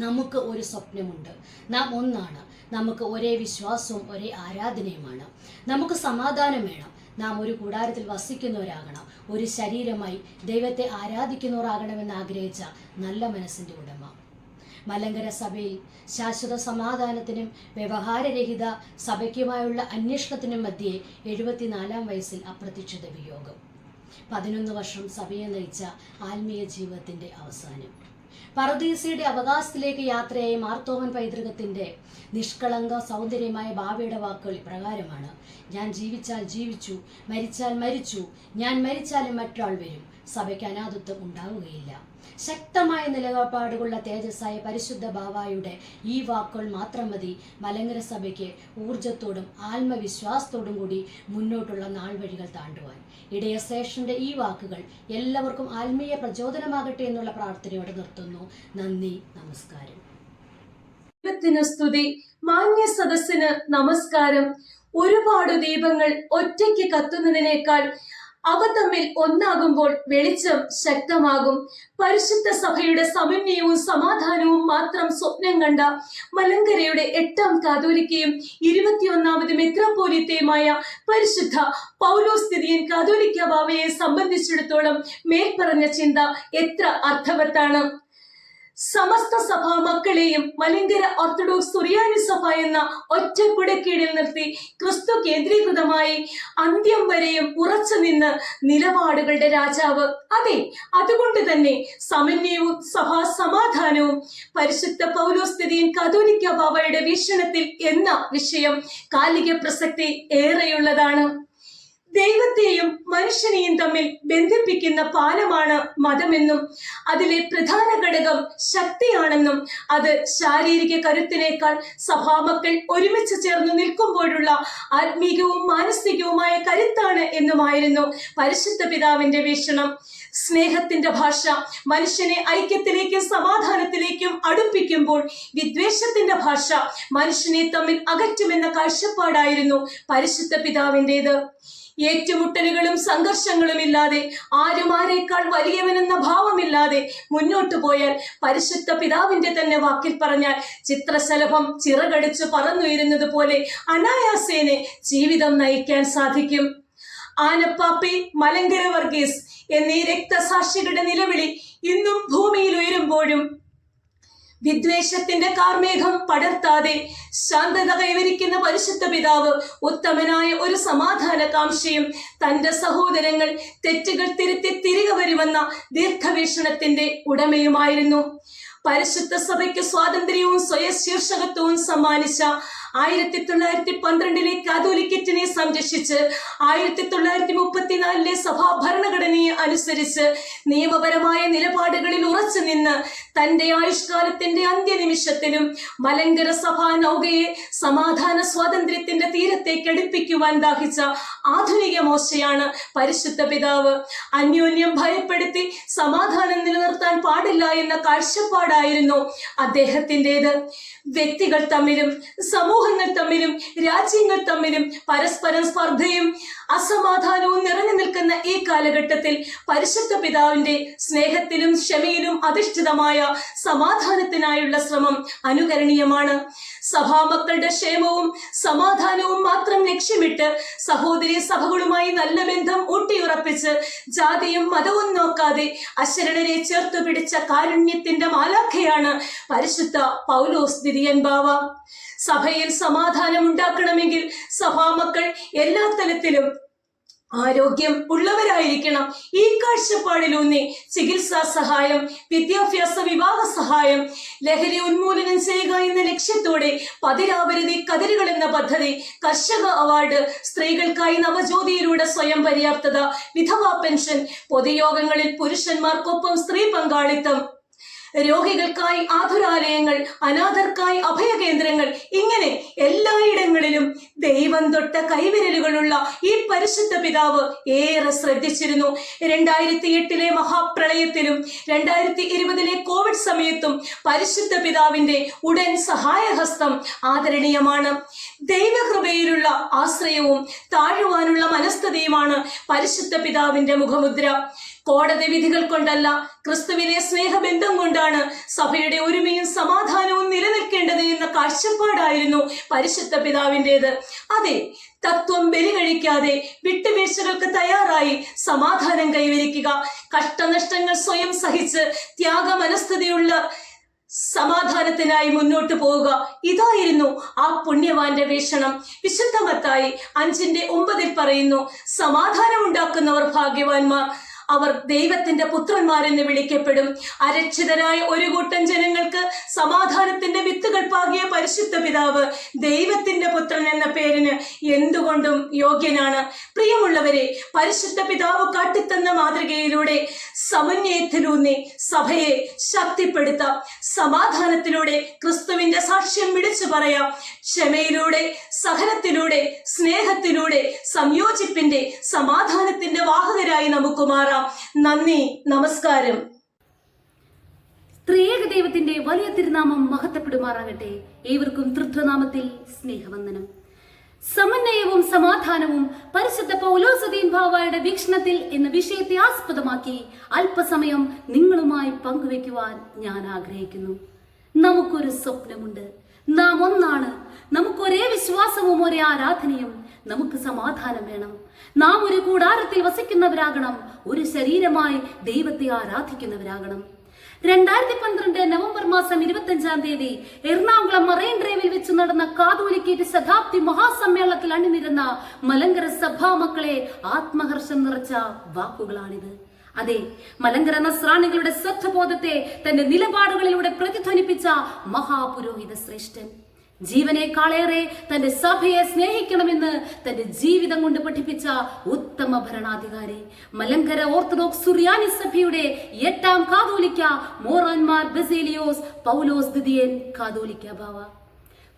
നമുക്ക് ഒരു സ്വപ്നമുണ്ട്, നാം ഒന്നാണ്. നമുക്ക് ഒരേ വിശ്വാസവും ഒരേ ആരാധനയുമാണ്. നമുക്ക് സമാധാനം വേണം. നാം ഒരു കൂടാരത്തിൽ വസിക്കുന്നവരാകണം, ഒരു ശരീരമായി ദൈവത്തെ ആരാധിക്കുന്നവരാകണമെന്ന് ആഗ്രഹിച്ച നല്ല മനസ്സിന്റെ ഉടമ. മലങ്കര സഭയിൽ ശാശ്വത സമാധാനത്തിനും വ്യവഹാരരഹിത സഭയ്ക്കുമായുള്ള അന്വേഷണത്തിനും മധ്യേ 74-ാം വയസ്സിൽ അപ്രതീക്ഷിത വിയോഗം. 11 വർഷം സഭയെ നയിച്ച ആത്മീയ ജീവിതത്തിന്റെ അവസാനം. പറുദീസയുടെ അവകാശത്തിലേക്ക് യാത്രയായ മാർത്തോമൻ പൈതൃകത്തിന്റെ നിഷ്കളങ്ക സൗന്ദര്യമായ ബാവയുടെ വാക്കുകൾ ഇപ്രകാരമാണ്: ഞാൻ ജീവിച്ചാൽ ജീവിച്ചു, മരിച്ചാൽ മരിച്ചു, ഞാൻ മരിച്ചാലും മറ്റൊരാൾ വരും, സഭയ്ക്ക് അനാഥത്വം ഉണ്ടാവുകയില്ല. ശക്തമായ നിലപാടുകളുള്ള തേജസ്സായ പരിശുദ്ധ ബാവായുടെ ഈ വാക്കുകൾ മാത്രം മതി മലങ്കര സഭയ്ക്ക് ഊർജത്തോടും ആത്മവിശ്വാസത്തോടും കൂടി മുന്നോട്ടുള്ള നാൾവഴികൾ താണ്ടുവാൻ. ഇടയശേഷന്റെ ഈ വാക്കുകൾ എല്ലാവർക്കും ആത്മീയ പ്രചോദനമാകട്ടെ എന്നുള്ള പ്രാർത്ഥനയോടെ നിർത്തുന്നു. നന്ദി, നമസ്കാരം. ദൈവത്തിന് സ്തുതി. മാന്യ സദസ്സിന് നമസ്കാരം. ഒരുപാട് ദീപങ്ങൾ ഒറ്റയ്ക്ക് കത്തുന്നതിനേക്കാൾ അവ തമ്മിൽ ഒന്നാകുമ്പോൾ വെളിച്ചം ശക്തമാകും. പരിശുദ്ധ സഭയുടെ സമന്വയവും സമാധാനവും മാത്രം സ്വപ്നം കണ്ട മലങ്കരയുടെ 8ാം കാതോലിക്കയും 21ാമത് മെത്രാപ്പോലീത്തയുമായ പരിശുദ്ധ പൗലോസ് തിരിയൻ കാതോലിക്ക ബാവയെ സംബന്ധിച്ചിടത്തോളം മേൽപ്പറഞ്ഞ ചിന്ത എത്ര അർത്ഥവത്താണ്. സമസ്ത സഭാ മക്കളെയും മലങ്കര ഓർത്തഡോക്സ് സുറിയാനി സഭ എന്ന ഒറ്റ കുടക്കീഴിൽ നിർത്തി ക്രിസ്തു കേന്ദ്രീകൃതമായി അന്ത്യം വരെയും ഉറച്ചു നിന്ന് നിലപാടുകളുടെ രാജാവ്. അതെ, അതുകൊണ്ട് തന്നെ സമന്വയവും സഭാ സമാധാനവും പരിശുദ്ധ പൗലോസ് തിരിയൻ കാതോലിക്ക ബാവയുടെ വീക്ഷണത്തിൽ എന്ന വിഷയം കാലിക പ്രസക്തി ഏറെയുള്ളതാണ്. ദൈവത്തെയും മനുഷ്യനെയും തമ്മിൽ ബന്ധിപ്പിക്കുന്ന പാലമാണ് മതമെന്നും അതിലെ പ്രധാന ഘടകം ശക്തിയാണെന്നും അത് ശാരീരിക കരുത്തിനേക്കാൾ സഭാമക്കൾ ഒരുമിച്ച് ചേർന്ന് നിൽക്കുമ്പോഴുള്ള ആത്മീകവും മാനസികവുമായ കരുത്താണ് എന്നുമായിരുന്നു പരിശുദ്ധ പിതാവിന്റെ വീക്ഷണം. സ്നേഹത്തിന്റെ ഭാഷ മനുഷ്യനെ ഐക്യത്തിലേക്കും സമാധാനത്തിലേക്കും അടുപ്പിക്കുമ്പോൾ വിദ്വേഷത്തിന്റെ ഭാഷ മനുഷ്യനെ തമ്മിൽ അകറ്റുമെന്ന കാഴ്ചപ്പാടായിരുന്നു പരിശുദ്ധ പിതാവിൻ്റെത്. ഏറ്റുമുട്ടലുകളും സംഘർഷങ്ങളും ഇല്ലാതെ ആരും ആരേക്കാൾ വലിയവനെന്ന ഭാവമില്ലാതെ മുന്നോട്ടു പോയാൽ പരിശുദ്ധ പിതാവിന്റെ തന്നെ വാക്കിൽ പറഞ്ഞാൽ ചിത്രശലഭം ചിറകടിച്ച് പറന്നുയരുന്നത് പോലെ അനായാസേനെ ജീവിതം നയിക്കാൻ സാധിക്കും. ആനപ്പാപ്പി, മലങ്കര വർഗീസ് എന്നീ രക്തസാക്ഷികളുടെ നിലവിളി ഇന്നും ഭൂമിയിൽ ഉയരുമ്പോഴും വിദ്വേഷത്തിന്റെ കാർമേഘം പടർത്താതെ ശാന്തത കൈവരിക്കുന്ന പരിശുദ്ധ പിതാവ് ഉത്തമനായ ഒരു സമാധാനകാംക്ഷയും തന്റെ സഹോദരങ്ങൾ തെറ്റുകൾ തിരുത്തി തിരികെ വരുമെന്ന ദീർഘവീക്ഷണത്തിന്റെ ഉടമയുമായിരുന്നു. പരിശുദ്ധ സഭയ്ക്ക് സ്വാതന്ത്ര്യവും സ്വയശീർഷകത്വവും സമ്മാനിച്ച 1912 കാതോലിക്കറ്റിനെ സംരക്ഷിച്ച് 1934 സഭാ ഭരണഘടനയെ അനുസരിച്ച് നിയമപരമായ നിലപാടുകളിൽ ഉറച്ചു നിന്ന് തന്റെ ആയുഷ്കാലത്തിന്റെ അന്ത്യനിമിഷത്തിലും മലങ്കര സഭാ നൗകയെ സമാധാന സ്വാതന്ത്ര്യത്തിന്റെ തീരത്തേക്ക് അടുപ്പിക്കുവാൻ ദാഹിച്ച ആധുനിക മോശയാണ് പരിശുദ്ധ പിതാവ്. അന്യോന്യം ഭയപ്പെടുത്തി സമാധാനം നിലനിർത്താൻ പാടില്ല എന്ന കാഴ്ചപ്പാടായിരുന്നു അദ്ദേഹത്തിൻ്റെത്. വ്യക്തികൾ തമ്മിലും സമൂഹങ്ങൾ തമ്മിലും രാജ്യങ്ങൾ തമ്മിലും പരസ്പരം സ്പർദ്ധയും അസമാധാനവും നിറഞ്ഞു നിൽക്കുന്ന ഈ കാലഘട്ടത്തിൽ പരിശുദ്ധ പിതാവിന്റെ സ്നേഹത്തിലും ക്ഷമയിലും അധിഷ്ഠിതമായ സമാധാനത്തിനായുള്ള ശ്രമം അനുകരണീയമാണ്. സഭാമക്കളുടെ ക്ഷേമവും സമാധാനവും മാത്രം ലക്ഷ്യമിട്ട് സഹോദരി സഭകളുമായി നല്ല ബന്ധം ഊട്ടിയുറപ്പിച്ച് ജാതിയും മതവും നോക്കാതെ അശരണരെ ചേർത്തു പിടിച്ച കാരുണ്യത്തിന്റെ മാലാഖയാണ് പരിശുദ്ധ പൗലോസ് ദിദിയൻ ബാവ. സഭയിൽ സമാധാനം ഉണ്ടാക്കണമെങ്കിൽ സഭാമക്കൾ എല്ലാ തലത്തിലും ആരോഗ്യം ഉള്ളവരായിരിക്കണം. ഈ കാഴ്ചപ്പാടിലൂന്നി ചികിത്സാ സഹായം, വിദ്യാഭ്യാസ വിവാഹ സഹായം, ലഹരി ഉന്മൂലനം ചെയ്യുക എന്ന ലക്ഷ്യത്തോടെ പതിരാപരതി കതിരുകൾ എന്ന പദ്ധതി, കർഷക അവാർഡ്, സ്ത്രീകൾക്കായി നവജ്യോതിയിലൂടെ സ്വയം പര്യാപ്തത, വിധവാ പെൻഷൻ, പൊതുയോഗങ്ങളിൽ പുരുഷന്മാർക്കൊപ്പം സ്ത്രീ പങ്കാളിത്തം, രോഗികൾക്കായി ആതുരാലയങ്ങൾ, അനാഥർക്കായി അഭയകേന്ദ്രങ്ങൾ, ഇങ്ങനെ എല്ലായിടങ്ങളിലും ദൈവം തൊട്ട കൈവിരലുകളുള്ള ഈ പരിശുദ്ധ പിതാവ് ഏറെ ശ്രദ്ധിച്ചിരുന്നു. 2008 മഹാപ്രളയത്തിലും 2020 കോവിഡ് സമയത്തും പരിശുദ്ധ പിതാവിന്റെ ഉടൻ സഹായഹസ്തം ആദരണീയമാണ്. ദൈവകൃപയിലുള്ള ആശ്രയവും താഴുവാനുള്ള മനസ്ഥിതിയുമാണ് പരിശുദ്ധ പിതാവിന്റെ മുഖമുദ്ര. കോടതി വിധികൾ കൊണ്ടല്ല, ക്രിസ്തുവിനെ സ്നേഹബന്ധം കൊണ്ടാണ് സഭയുടെ ഒരുമയും സമാധാനവും നിലനിൽക്കേണ്ടത് എന്ന കാഴ്ചപ്പാടായിരുന്നു പരിശുദ്ധ പിതാവിൻ്റെത്. അതെ, തത്വം ബലി കഴിക്കാതെ വിട്ടുവീഴ്ചകൾക്ക് തയ്യാറായി സമാധാനം കൈവരിക്കുക, കഷ്ടനഷ്ടങ്ങൾ സ്വയം സഹിച്ച് ത്യാഗമനസ്ഥിതിയുള്ള സമാധാനത്തിനായി മുന്നോട്ട് പോവുക, ഇതായിരുന്നു ആ പുണ്യവാന്റെ വീക്ഷണം. വിശുദ്ധ മത്തായി 5:9 പറയുന്നു, സമാധാനം ഉണ്ടാക്കുന്നവർ ഭാഗ്യവാന്മാർ, അവർ ദൈവത്തിന്റെ പുത്രന്മാരെന്ന് വിളിക്കപ്പെടും. അരക്ഷിതരായ ഒരു കൂട്ടം ജനങ്ങൾക്ക് സമാധാനത്തിന്റെ വിത്തുകൾ പാകിയ പരിശുദ്ധ പിതാവ് ദൈവത്തിന്റെ പുത്രൻ എന്ന പേരിന് എന്തുകൊണ്ടും യോഗ്യനാണ്. പ്രിയമുള്ളവരെ, പരിശുദ്ധ പിതാവ് കാട്ടിത്തന്ന മാതൃകയിലൂടെ സമന്വയത്തിലൂന്നി സഭയെ ശക്തിപ്പെടുത്താം. സമാധാനത്തിലൂടെ ക്രിസ്തുവിന്റെ സാക്ഷ്യം വിളിച്ചു പറയാം. ക്ഷമയിലൂടെ, സഹനത്തിലൂടെ, സ്നേഹത്തിലൂടെ സംയോജിപ്പിന്റെ സമാധാനത്തിന്റെ വാഹകരായി നമുക്ക് മാറാം. നന്ദി, നമസ്കാരം. ത്രിയേക ദൈവത്തിന്റെ വലിയ തിരുനാമം മഹത്വപ്പെടുമാറാകട്ടെ. ഏവർക്കും തൃത്വനാമത്തിൽ സ്നേഹവന്ദനം. സമന്വയവും സമാധാനവും പരിശുദ്ധ പൗലോസ് ബാവായുടെ വീക്ഷണത്തിൽ എന്ന വിഷയത്തെ ആസ്പദമാക്കി അല്പസമയം നിങ്ങളുമായി പങ്കുവെക്കുവാൻ ഞാൻ ആഗ്രഹിക്കുന്നു. നമുക്കൊരു സ്വപ്നമുണ്ട്, നാം ഒന്നാണ്, നമുക്കൊരേ വിശ്വാസവും ഒരേ ആരാധനയും, നമുക്ക് സമാധാനം വേണം. നാം ഒരു കൂടാരത്തിൽ വസിക്കുന്നവരാകണം, ഒരു ശരീരമായി ദൈവത്തെ ആരാധിക്കുന്നവരാകണം. 2012 നവംബർ മാസം 25 എറണാകുളം മറൈൻ ഡ്രൈവിൽ വെച്ച് നടന്ന കാതോലിക്കേറ്റ് ശതാബ്ദി മഹാസമ്മേളനത്തിൽ അണിനിരുന്ന മലങ്കര സഭാമക്കളെ ആത്മഹർഷം നിറച്ച വാക്കുകളാണിത്. അതെ, മലങ്കര നസ്രാണികളുടെ സ്വത്വബോധത്തെ തന്റെ നിലപാടുകളിലൂടെ പ്രതിധ്വനിപ്പിച്ച മഹാപുരോഹിത ശ്രേഷ്ഠൻ. ജീവനേക്കാളേറെ തന്റെ സഭയെ സ്നേഹിക്കണമെന്ന് തന്റെ ജീവിതം കൊണ്ട് പഠിപ്പിച്ച ഉത്തമ ഭരണാധികാരി, മലങ്കര ഓർത്തഡോക്സ് സുറിയാനി സഭയുടെ 8ാം കാതോലിക്ക മോറാൻമാർ ബസേലിയോസ് പൗലോസ് ദ്വിതീയൻ കാതോലിക്ക ബാവ.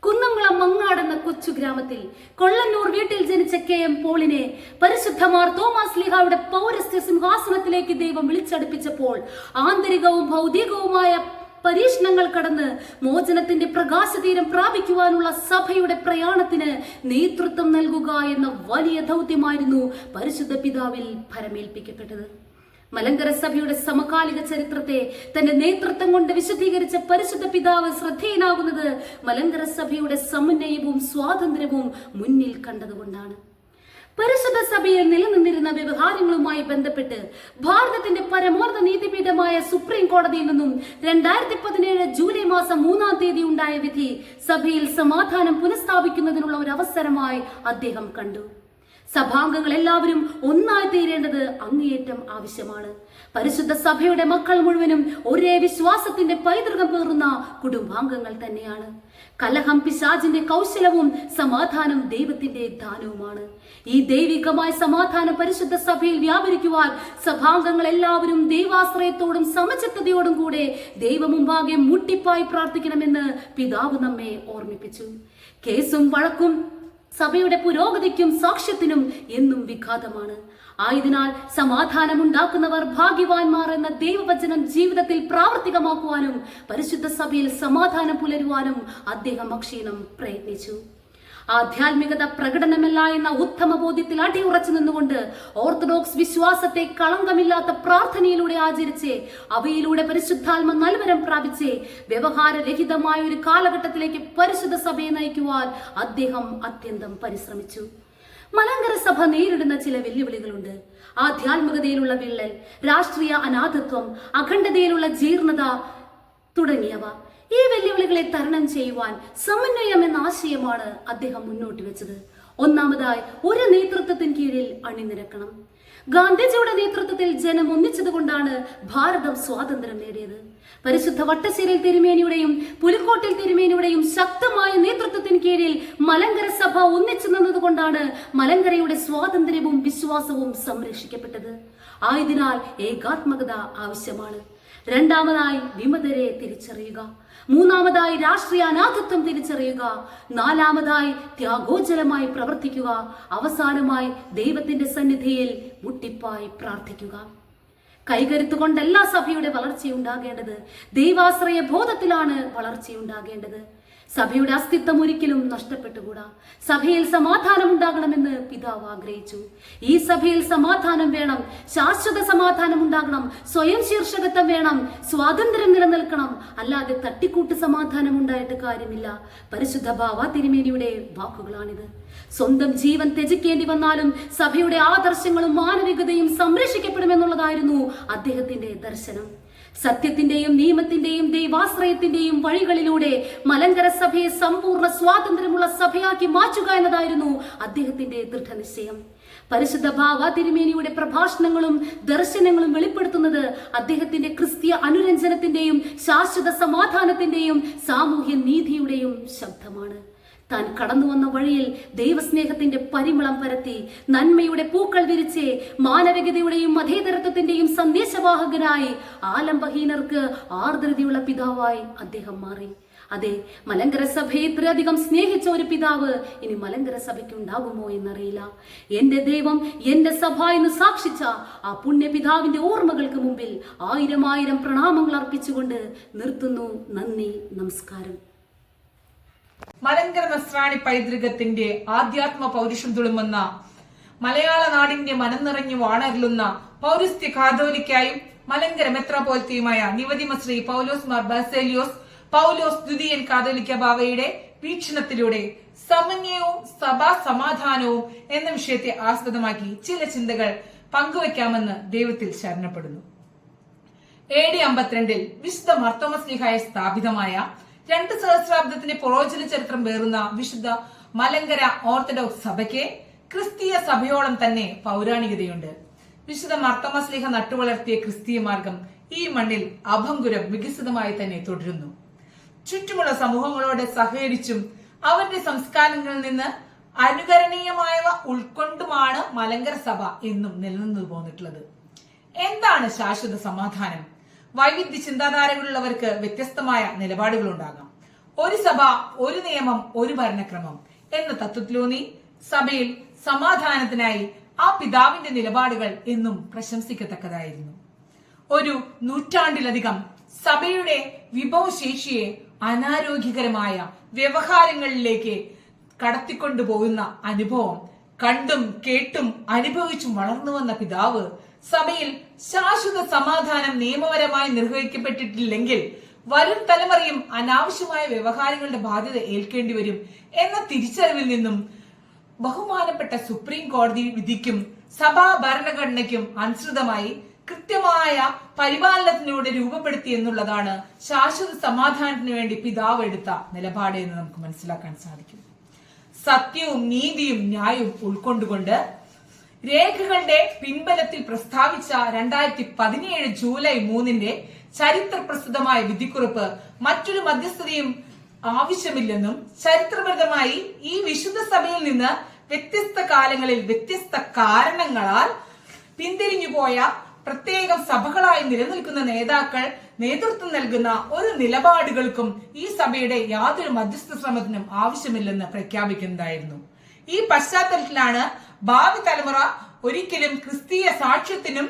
കുന്നംകുളം മങ്ങാട് എന്ന കൊച്ചു ഗ്രാമത്തിൽ കൊള്ളന്നൂർ വീട്ടിൽ ജനിച്ച KM പോളിനെ പരിശുദ്ധമാർ തോമാസ് ലീഹായുടെ പൗരസ്ത്യ സിംഹാസനത്തിലേക്ക് ദൈവം വിളിച്ചടുപ്പിച്ചപ്പോൾ ആന്തരികവും ഭൗതികവുമായ പരീക്ഷണങ്ങൾ കടന്ന് മോചനത്തിന്റെ പ്രകാശതീരം പ്രാപിക്കുവാനുള്ള സഭയുടെ പ്രയാണത്തിന് നേതൃത്വം നൽകുക എന്ന വലിയ ദൗത്യമായിരുന്നു പരിശുദ്ധ പിതാവിൽ ഭരമേൽപ്പിക്കപ്പെട്ടത്. മലങ്കര സഭയുടെ സമകാലിക ചരിത്രത്തെ തന്റെ നേതൃത്വം കൊണ്ട് വിശദീകരിച്ച പരിശുദ്ധ പിതാവ് ശ്രദ്ധേയനാകുന്നത് മലങ്കര സഭയുടെ സമന്വയവും സ്വാതന്ത്ര്യവും മുന്നിൽ കണ്ടതുകൊണ്ടാണ്. പരിശുദ്ധ സഭയിൽ നിലനിന്നിരുന്ന വ്യവഹാരങ്ങളുമായി ബന്ധപ്പെട്ട് ഭാരതത്തിന്റെ പരമോന്നത നീതിപീഠമായ സുപ്രീം കോടതിയിൽ നിന്നും 2017 ജൂലൈ മാസം 3-ാം തീയതി ഉണ്ടായ വിധി സഭയിൽ സമാധാനം പുനഃസ്ഥാപിക്കുന്നതിനുള്ള ഒരു അവസരമായി അദ്ദേഹം കണ്ടു. സഭാംഗങ്ങൾ എല്ലാവരും ഒന്നായി തീരേണ്ടത് അങ്ങേയറ്റം ആവശ്യമാണ്. പരിശുദ്ധ സഭയുടെ മക്കൾ മുഴുവനും ഒരേ വിശ്വാസത്തിന്റെ പൈതൃകം പേറുന്ന കുടുംബാംഗങ്ങൾ തന്നെയാണ്. കലഹം പിശാചിന്റെ കൗശലവും സമാധാനം ദൈവത്തിന്റെ ദാനവുമാണ്. ഈ ദൈവികമായ സമാധാനം പരിശുദ്ധ സഭയിൽ വ്യാപരിക്കുവാൻ സഭാംഗങ്ങൾ എല്ലാവരും ദൈവാശ്രയത്തോടും സമചിത്തതയോടും കൂടെ ദൈവമുമ്പാകെ മുട്ടിപ്പായി പ്രാർത്ഥിക്കണമെന്ന് പിതാവ് നമ്മെ ഓർമ്മിപ്പിച്ചു. കേസും വഴക്കും സഭയുടെ പുരോഗതിക്കും സാക്ഷ്യത്തിനും എന്നും വിഘാതമാണ്. ആയതിനാൽ സമാധാനമുണ്ടാക്കുന്നവർ ഭാഗ്യവാന്മാർ എന്ന ദൈവവചനം ജീവിതത്തിൽ പ്രാവർത്തികമാക്കുവാനും പരിശുദ്ധ സഭയിൽ സമാധാനം പുലരുവാനും അദ്ദേഹം അക്ഷീണം പ്രയത്നിച്ചു. ആധ്യാത്മികത പ്രകടനമല്ല എന്ന ഉത്തമ ബോധ്യത്തിൽ അടിയുറച്ചു നിന്നുകൊണ്ട് ഓർത്തഡോക്സ് വിശ്വാസത്തെ കളങ്കമില്ലാത്ത പ്രാർത്ഥനയിലൂടെ ആചരിച്ച് അവയിലൂടെ പരിശുദ്ധാത്മ നൽവരം പ്രാപിച്ച് വ്യവഹാരരഹിതമായ ഒരു കാലഘട്ടത്തിലേക്ക് പരിശുദ്ധ സഭയെ നയിക്കുവാൻ അദ്ദേഹം അത്യന്തം പരിശ്രമിച്ചു. മലങ്കര സഭ നേരിടുന്ന ചില വെല്ലുവിളികളുണ്ട്. ആധ്യാത്മികതയിലുള്ള വിള്ളൽ, രാഷ്ട്രീയ അനാഥത്വം, അഖണ്ഡതയിലുള്ള ജീർണത തുടങ്ങിയവ. ഈ വെല്ലുവിളികളെ തരണം ചെയ്യുവാൻ സമന്വയം എന്ന ആശയമാണ് അദ്ദേഹം മുന്നോട്ട് വെച്ചത്. ഒന്നാമതായി, ഒരു നേതൃത്വത്തിന് കീഴിൽ അണിനിരക്കണം. ഗാന്ധിജിയുടെ നേതൃത്വത്തിൽ ജനം ഒന്നിച്ചതുകൊണ്ടാണ് ഭാരതം സ്വാതന്ത്ര്യം നേടിയത്. പരിശുദ്ധ വട്ടശ്ശേരിൽ തിരുമേനിയുടെയും പുലിക്കോട്ടിൽ തിരുമേനിയുടെയും ശക്തമായ നേതൃത്വത്തിന് കീഴിൽ മലങ്കര സഭ ഒന്നിച്ചു നിന്നതുകൊണ്ടാണ് മലങ്കരയുടെ സ്വാതന്ത്ര്യവും വിശ്വാസവും സംരക്ഷിക്കപ്പെട്ടത്. ആയതിനാൽ ഏകാത്മകത ആവശ്യമാണ്. രണ്ടാമതായി, വിമതരെ തിരിച്ചറിയുക. മൂന്നാമതായി, രാഷ്ട്രീയ അനാഥത്വം തിരിച്ചറിയുക. നാലാമതായി, ത്യാഗോജ്ജലമായി പ്രവർത്തിക്കുക. അവസാനമായി, ദൈവത്തിന്റെ സന്നിധിയിൽ മുട്ടിപ്പായി പ്രാർത്ഥിക്കുക. കൈകരുത്തുകൊണ്ടല്ല സഭയുടെ വളർച്ചയുണ്ടാകേണ്ടത്. ദൈവാശ്രയ ബോധത്തിലാണ് വളർച്ചയുണ്ടാകേണ്ടത്. സഭയുടെ അസ്തിത്വം ഒരിക്കലും നഷ്ടപ്പെട്ടുകൂടാ. സഭയിൽ സമാധാനം ഉണ്ടാകണമെന്ന് പിതാവ് ആഗ്രഹിച്ചു. ഈ സഭയിൽ സമാധാനം വേണം, ശാശ്വത സമാധാനം ഉണ്ടാകണം, സ്വയം ശീർഷകത്വം വേണം, സ്വാതന്ത്ര്യം നിലനിൽക്കണം. അല്ലാതെ തട്ടിക്കൂട്ട് സമാധാനം ഉണ്ടായിട്ട് കാര്യമില്ല. പരിശുദ്ധ ബാവ തിരുമേനിയുടെ വാക്കുകളാണിത്. സ്വന്തം ജീവൻ ത്യജിക്കേണ്ടി വന്നാലും സഭയുടെ ആദർശങ്ങളും മാനവികതയും സംരക്ഷിക്കപ്പെടുമെന്നുള്ളതായിരുന്നു അദ്ദേഹത്തിന്റെ ദർശനം. സത്യത്തിന്റെയും നിയമത്തിന്റെയും ദൈവാശ്രയത്തിന്റെയും വഴികളിലൂടെ മലങ്കര സഭയെ സമ്പൂർണ്ണ സ്വാതന്ത്ര്യമുള്ള സഭയാക്കി മാറ്റുക എന്നതായിരുന്നു അദ്ദേഹത്തിന്റെ ദൃഢനിശ്ചയം. പരിശുദ്ധ ബാവ തിരുമേനിയുടെ പ്രഭാഷണങ്ങളും ദർശനങ്ങളും വെളിപ്പെടുത്തുന്നത് അദ്ദേഹത്തിന്റെ ക്രിസ്തീയ അനുരഞ്ജനത്തിന്റെയും ശാശ്വത സമാധാനത്തിന്റെയും സാമൂഹ്യ നീതിയുടെയും ശബ്ദമാണ്. താൻ കടന്നു വന്ന വഴിയിൽ ദൈവസ്നേഹത്തിന്റെ പരിമളം പരത്തി നന്മയുടെ പൂക്കൾ വിരിച്ച് മാനവികതയുടെയും മതേതരത്വത്തിന്റെയും സന്ദേശവാഹകനായി ആലംബഹീനർക്ക് ആർദ്രതയുള്ള പിതാവായി അദ്ദേഹം മാറി. അതെ, മലങ്കര സഭയെ ഇത്രയധികം സ്നേഹിച്ച ഒരു പിതാവ് ഇനി മലങ്കര സഭയ്ക്ക് ഉണ്ടാകുമോ എന്നറിയില്ല. എന്റെ ദൈവം എന്റെ സഭ എന്ന് സാക്ഷിച്ച ആ പുണ്യപിതാവിന്റെ ഓർമ്മകൾക്ക് മുമ്പിൽ 1000 പ്രണാമങ്ങൾ അർപ്പിച്ചുകൊണ്ട് നിർത്തുന്നു. നന്ദി, നമസ്കാരം. മലങ്കര നസ്രാണി പൈതൃകത്തിന്റെ ആധ്യാത്മ പൗരുഷം തുളുമ്പുന്ന മലയാള നാടിന്റെ മനം നിറഞ്ഞു വാണരുളുന്ന പൗരസ്ത്യ കാതോലിക്കായും മലങ്കര മെത്രാപോലിത്തയുമായ നിവതിമ ശ്രീ പൗലോസ് മാർ ബസേലിയോസ് പൗലോസ് ദ്വിതീയൻ കാതോലിക്ക ബാവയുടെ വീക്ഷണത്തിലൂടെ സമന്വയവും സഭാ സമാധാനവും എന്ന വിഷയത്തെ ആസ്പദമാക്കി ചില ചിന്തകൾ പങ്കുവയ്ക്കാമെന്ന് ദൈവത്തിൽ ശരണപ്പെടുന്നു. AD 52 വിശുദ്ധ മാർത്തോമാസ് ലീഹായാൽ സ്ഥാപിതമായ 2 സഹസ്രാബ്ദത്തിന്റെ പ്രവചന ചരിത്രം പേറുന്ന വിശുദ്ധ മലങ്കര ഓർത്തഡോക്സ് സഭയ്ക്ക് ക്രിസ്തീയ സഭയോളം തന്നെ പൗരാണികതയുണ്ട്. വിശുദ്ധ മാർത്തോമാസ് ലീഹ നട്ടുവളർത്തിയ ക്രിസ്തീയ മാർഗം ഈ മണ്ണിൽ അഭംഗുരം വികസിതമായി തന്നെ തുടരുന്നു. ചുറ്റുമുള്ള സമൂഹങ്ങളോട് സഹകരിച്ചും അവരുടെ സംസ്കാരങ്ങളിൽ നിന്ന് അനുകരണീയമായവ ഉൾക്കൊണ്ടുമാണ് മലങ്കര സഭ എന്നും നിലനിന്നു പോന്നിട്ടുള്ളത്. എന്താണ് ശാശ്വത സമാധാനം? വൈവിധ്യ ചിന്താധാരകളുള്ളവർക്ക് വ്യത്യസ്തമായ നിലപാടുകളുണ്ടാകാം. ഒരു സഭ, ഒരു നിയമം, ഒരു ഭരണക്രമം എന്ന തത്വത്തിലൂന്നി സഭയിൽ സമാധാനത്തിനായി ആ പിതാവിന്റെ നിലപാടുകൾ എന്നും പ്രശംസിക്കത്തക്കതായിരുന്നു. ഒരു നൂറ്റാണ്ടിലധികം സഭയുടെ വിഭവശേഷിയെ അനാരോഗ്യകരമായ വ്യവഹാരങ്ങളിലേക്ക് കടത്തിക്കൊണ്ടുപോകുന്ന അനുഭവം കണ്ടും കേട്ടും അനുഭവിച്ചും വളർന്നു വന്ന പിതാവ് സഭയിൽ ശാശ്വത സമാധാനം നിയമപരമായി നിർവഹിക്കപ്പെട്ടിട്ടില്ലെങ്കിൽ വരും തലമുറയും അനാവശ്യമായ വ്യവഹാരങ്ങളുടെ ബാധ്യത ഏൽക്കേണ്ടി വരും എന്ന തിരിച്ചറിവിൽ നിന്നും ബഹുമാനപ്പെട്ട സുപ്രീം കോടതി വിധിക്കും സഭാ ഭരണഘടനയ്ക്കും അനുസൃതമായി കൃത്യമായ പരിപാലനത്തിലൂടെ രൂപപ്പെടുത്തി എന്നുള്ളതാണ് ശാശ്വത സമാധാനത്തിന് വേണ്ടി പിതാവ് എടുത്ത നിലപാട് എന്ന് നമുക്ക് മനസ്സിലാക്കാൻ സാധിക്കും. സത്യവും നീതിയും ന്യായവും ഉൾക്കൊണ്ടുകൊണ്ട് രേഖകളുടെ പിൻബലത്തിൽ പ്രസ്താവിച്ച 2017 ജൂലൈ 3 ചരിത്ര പ്രസിദ്ധമായ വിധിക്കുറിപ്പ് മറ്റൊരു മധ്യസ്ഥതയും ആവശ്യമില്ലെന്നും ചരിത്രപരമായി ഈ വിശുദ്ധ സഭയിൽ നിന്ന് വ്യത്യസ്ത കാലങ്ങളിൽ വ്യത്യസ്ത കാരണങ്ങളാൽ പിന്തിരിഞ്ഞുപോയ പ്രത്യേകം സഭകളായി നിലനിൽക്കുന്ന നേതാക്കൾ നേതൃത്വം നൽകുന്ന ഒരു നിലപാടുകൾക്കും ഈ സഭയുടെ യാതൊരു മധ്യസ്ഥ ശ്രമത്തിനും ആവശ്യമില്ലെന്ന് പ്രഖ്യാപിക്കുന്നതായിരുന്നു. ഈ പശ്ചാത്തലത്തിലാണ് ഭാവി തലമുറ ഒരിക്കലും ക്രിസ്തീയ സാക്ഷ്യത്തിനും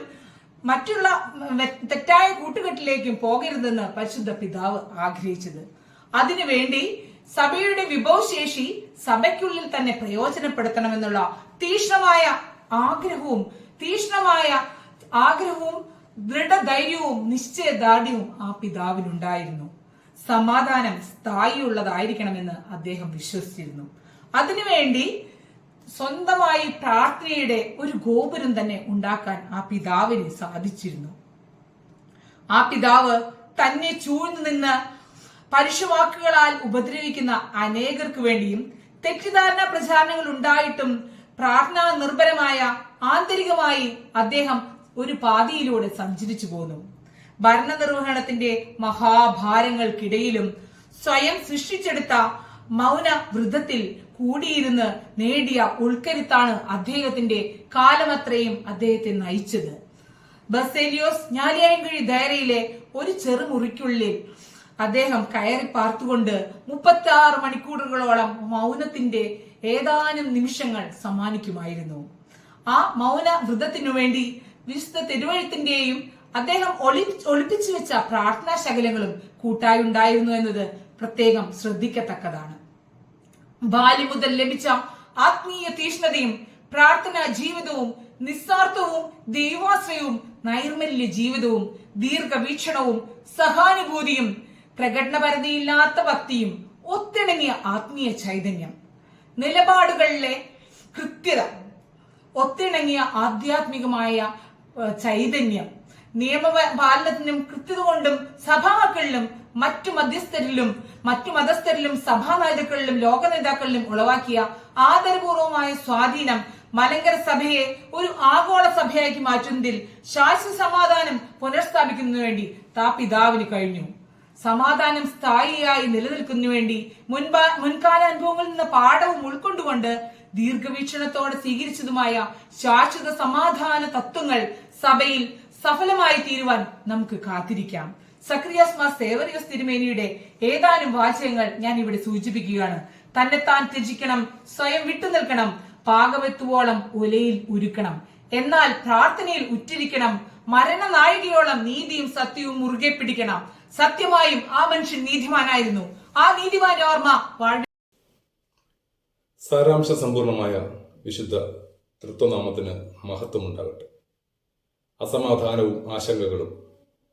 മറ്റുള്ള തെറ്റായ കൂട്ടുകെട്ടിലേക്കും പോകരുതെന്ന് പരിശുദ്ധ പിതാവ് ആഗ്രഹിച്ചത്. അതിനുവേണ്ടി സഭയുടെ വിഭവശേഷി സഭയ്ക്കുള്ളിൽ തന്നെ പ്രയോജനപ്പെടുത്തണമെന്നുള്ള തീക്ഷ്ണമായ ആഗ്രഹവും ദൃഢധൈര്യവും നിശ്ചയദാർഢ്യവും ആ പിതാവിനുണ്ടായിരുന്നു. സമാധാനം സ്ഥായിയുള്ളതായിരിക്കണമെന്ന് അദ്ദേഹം വിശ്വസിച്ചിരുന്നു. അതിനുവേണ്ടി സ്വന്തമായി പ്രാർത്ഥനയുടെ ഒരു ഗോപുരം തന്നെ ഉണ്ടാക്കാൻ ആ പിതാവിന് സാധിച്ചിരുന്നു. ആ പിതാവ് തന്നെ ചൂഴ്ന്നു നിന്ന് പരുഷവാക്കുകളാൽ ഉപദ്രവിക്കുന്ന അനേകർക്ക് വേണ്ടിയും തെറ്റിദ്ധാരണ പ്രചാരണങ്ങൾ ഉണ്ടായിട്ടും പ്രാർത്ഥനാ നിർഭരമായ ആന്തരികമായി അദ്ദേഹം ഒരു പാതിയിലൂടെ സഞ്ചരിച്ചു പോന്നു. ഭരണനിർവഹണത്തിന്റെ മഹാഭാരങ്ങൾക്കിടയിലും സ്വയം സൃഷ്ടിച്ചെടുത്ത മൗന വൃതത്തിൽ കൂടിയിരുന്ന് നേടിയ ഉൾക്കരുത്താണ് അദ്ദേഹത്തിന്റെ കാലമത്രയും അദ്ദേഹത്തെ നയിച്ചത്. ബസേലിയോസ് ഞാലിയായൻകുഴി ദയറയിലെ ഒരു ചെറുമുറിക്കുള്ളിൽ അദ്ദേഹം കയറി പാർത്തുകൊണ്ട് 36 മണിക്കൂറുകളോളം മൗനത്തിന്റെ ഏതാനും നിമിഷങ്ങൾ സമ്മാനിക്കുമായിരുന്നു. ആ മൗന വൃതത്തിനു വേണ്ടി വിശുദ്ധ തിരുവഴുത്തിന്റെയും അദ്ദേഹം ഒളിപ്പിച്ചു വെച്ച പ്രാർത്ഥനാ ശകലങ്ങളും കൂട്ടായുണ്ടായിരുന്നു എന്നത് പ്രത്യേകം ശ്രദ്ധിക്കത്തക്കതാണ്. ബാല്യം മുതൽ ലഭിച്ച ആത്മീയ തീഷ്ണതയും പ്രാർത്ഥനാ ജീവിതവും നിസ്വാർത്ഥവും ദൈവാശ്രയവും നൈർമല്യ ജീവിതവും ദീർഘവീക്ഷണവും സഹാനുഭൂതിയും പ്രകടനപരതയില്ലാത്ത ഭക്തിയും ഒത്തിണങ്ങിയ ആത്മീയ ചൈതന്യം, നിലപാടുകളിലെ കൃത്യത, ഒത്തിണങ്ങിയ ആധ്യാത്മികമായ ചൈതന്യം, നിയമപാലനത്തിനും കൃത്യത കൊണ്ടും സഭാമക്കളിലും മറ്റു മതസ്ഥരിലും സഭാ നേതാക്കളിലും ലോക നേതാക്കളിലും ഉളവാക്കിയ ആദരപൂർവമായ സ്വാധീനം മലങ്കര സഭയെ ഒരു ആഗോള സഭയാക്കി മാറ്റുന്നതിൽ ശാശ്വത സമാധാനം പുനഃസ്ഥാപിക്കുന്നതിനു വേണ്ടി പിതാവിന് കഴിഞ്ഞു. സമാധാനം സ്ഥായിയായി നിലനിൽക്കുന്നതിനു വേണ്ടി മുൻകാല അനുഭവങ്ങളിൽ നിന്ന് പാഠവും ഉൾക്കൊണ്ടുകൊണ്ട് ദീർഘവീക്ഷണത്തോടെ സ്വീകരിച്ചതുമായ ശാശ്വത സമാധാന തത്വങ്ങൾ സഭയിൽ സഫലമായി തീരുവാൻ നമുക്ക് കാത്തിരിക്കാം. സക്രിയാസ് മാർ സേവറിയോസ് തിരുമേനിയുടെ ഏതാനും വാചകങ്ങൾ ഞാൻ ഇവിടെ സൂചിപ്പിക്കുകയാണ്. തന്നെത്താൻ ത്യജിക്കണം, സ്വയം വിട്ടുനിൽക്കണം, പാകമെത്തുവോളം ഉലയിൽ ഉരുക്കണം, എന്നാൽ പ്രാർത്ഥനയിൽ ഉറ്റിരിക്കണം, മരണനാഴികയോളം നീതിയും സത്യവും മുറുകെ പിടിക്കണം. സത്യമായും ആ മനുഷ്യൻ നീതിമാനായിരുന്നു. ആ നീതിമാന്റെ ഓർമ്മ സാരാംശ സമ്പൂർണമായ വിശുദ്ധ തൃത്വനാമത്തിന് മഹത്വമുണ്ടാകട്ടെ. അസമാധാനവും ആശങ്കകളും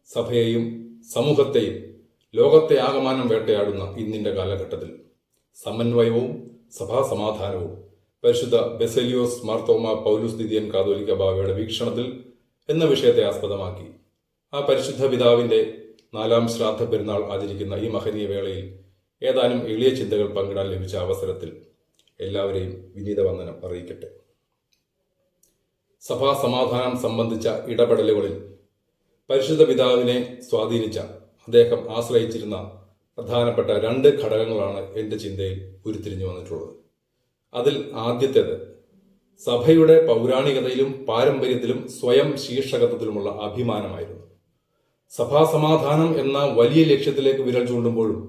സഭയെയും സമൂഹത്തെയും ലോകത്തെ ആകമാനം വേട്ടയാടുന്ന ഇന്നിന്റെ കാലഘട്ടത്തിൽ സമന്വയവും സഭാസമാധാനവും പരിശുദ്ധ ബസേലിയോസ് മാർത്തോമ പൗലൂസ് ദിദിയൻ കാതോലിക്ക ബാവയുടെ വീക്ഷണത്തിൽ എന്ന വിഷയത്തെ ആസ്പദമാക്കി ആ പരിശുദ്ധ പിതാവിന്റെ 4ാം ശ്രാദ്ധ പെരുന്നാൾ ആചരിക്കുന്ന ഈ മഹനീയ വേളയിൽ ഏതാനും എളിയ ചിന്തകൾ പങ്കിടാൻ ലഭിച്ച അവസരത്തിൽ എല്ലാവരെയും വിനീത വന്ദനം അറിയിക്കട്ടെ. സഭാ സമാധാനം സംബന്ധിച്ച ഇടപെടലുകളിൽ പരിശുദ്ധ പിതാവിനെ സ്വാധീനിച്ച, അദ്ദേഹം ആശ്രയിച്ചിരുന്ന പ്രധാനപ്പെട്ട 2 ഘടകങ്ങളാണ് എൻ്റെ ചിന്തയിൽ ഉരുത്തിരിഞ്ഞു വന്നിട്ടുള്ളത്. അതിൽ ആദ്യത്തേത് സഭയുടെ പൗരാണികതയിലും പാരമ്പര്യത്തിലും സ്വയം ശീർഷകത്വത്തിലുമുള്ള അഭിമാനമായിരുന്നു. സഭാസമാധാനം എന്ന വലിയ ലക്ഷ്യത്തിലേക്ക് വിരൽ ചൂണ്ടുമ്പോഴും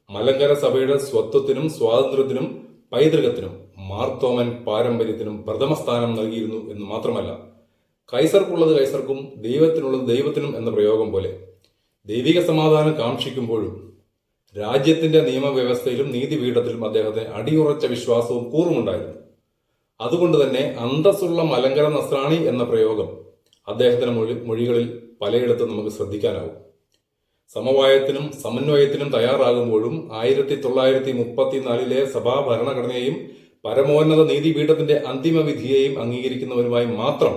മലങ്കര സഭയുടെ സ്വത്വത്തിനും സ്വാതന്ത്ര്യത്തിനും പൈതൃകത്തിനും മാർത്തോമൻ പാരമ്പര്യത്തിനും പ്രഥമ സ്ഥാനം നൽകിയിരുന്നു എന്ന് മാത്രമല്ല, കൈസർക്കുള്ളത് കൈസർക്കും ദൈവത്തിനുള്ളത് ദൈവത്തിനും എന്ന പ്രയോഗം പോലെ ദൈവിക സമാധാനം കാക്ഷിക്കുമ്പോഴും രാജ്യത്തിന്റെ നിയമവ്യവസ്ഥയിലും നീതിപീഠത്തിലും അദ്ദേഹത്തിന് അടിയുറച്ച വിശ്വാസവും കൂറുമുണ്ടായിരുന്നു. അതുകൊണ്ട് തന്നെ അന്തസ്സുള്ള മലങ്കര നസ്രാണി എന്ന പ്രയോഗം അദ്ദേഹത്തിന്റെ മൊഴികളിൽ പലയിടത്തും നമുക്ക് ശ്രദ്ധിക്കാനാവും. സമവായത്തിനും സമന്വയത്തിനും തയ്യാറാകുമ്പോഴും 1934 സഭാ ഭരണഘടനയെയും പരമോന്നത നീതിപീഠത്തിന്റെ അന്തിമ വിധിയെയും അംഗീകരിക്കുന്നവരുമായി മാത്രം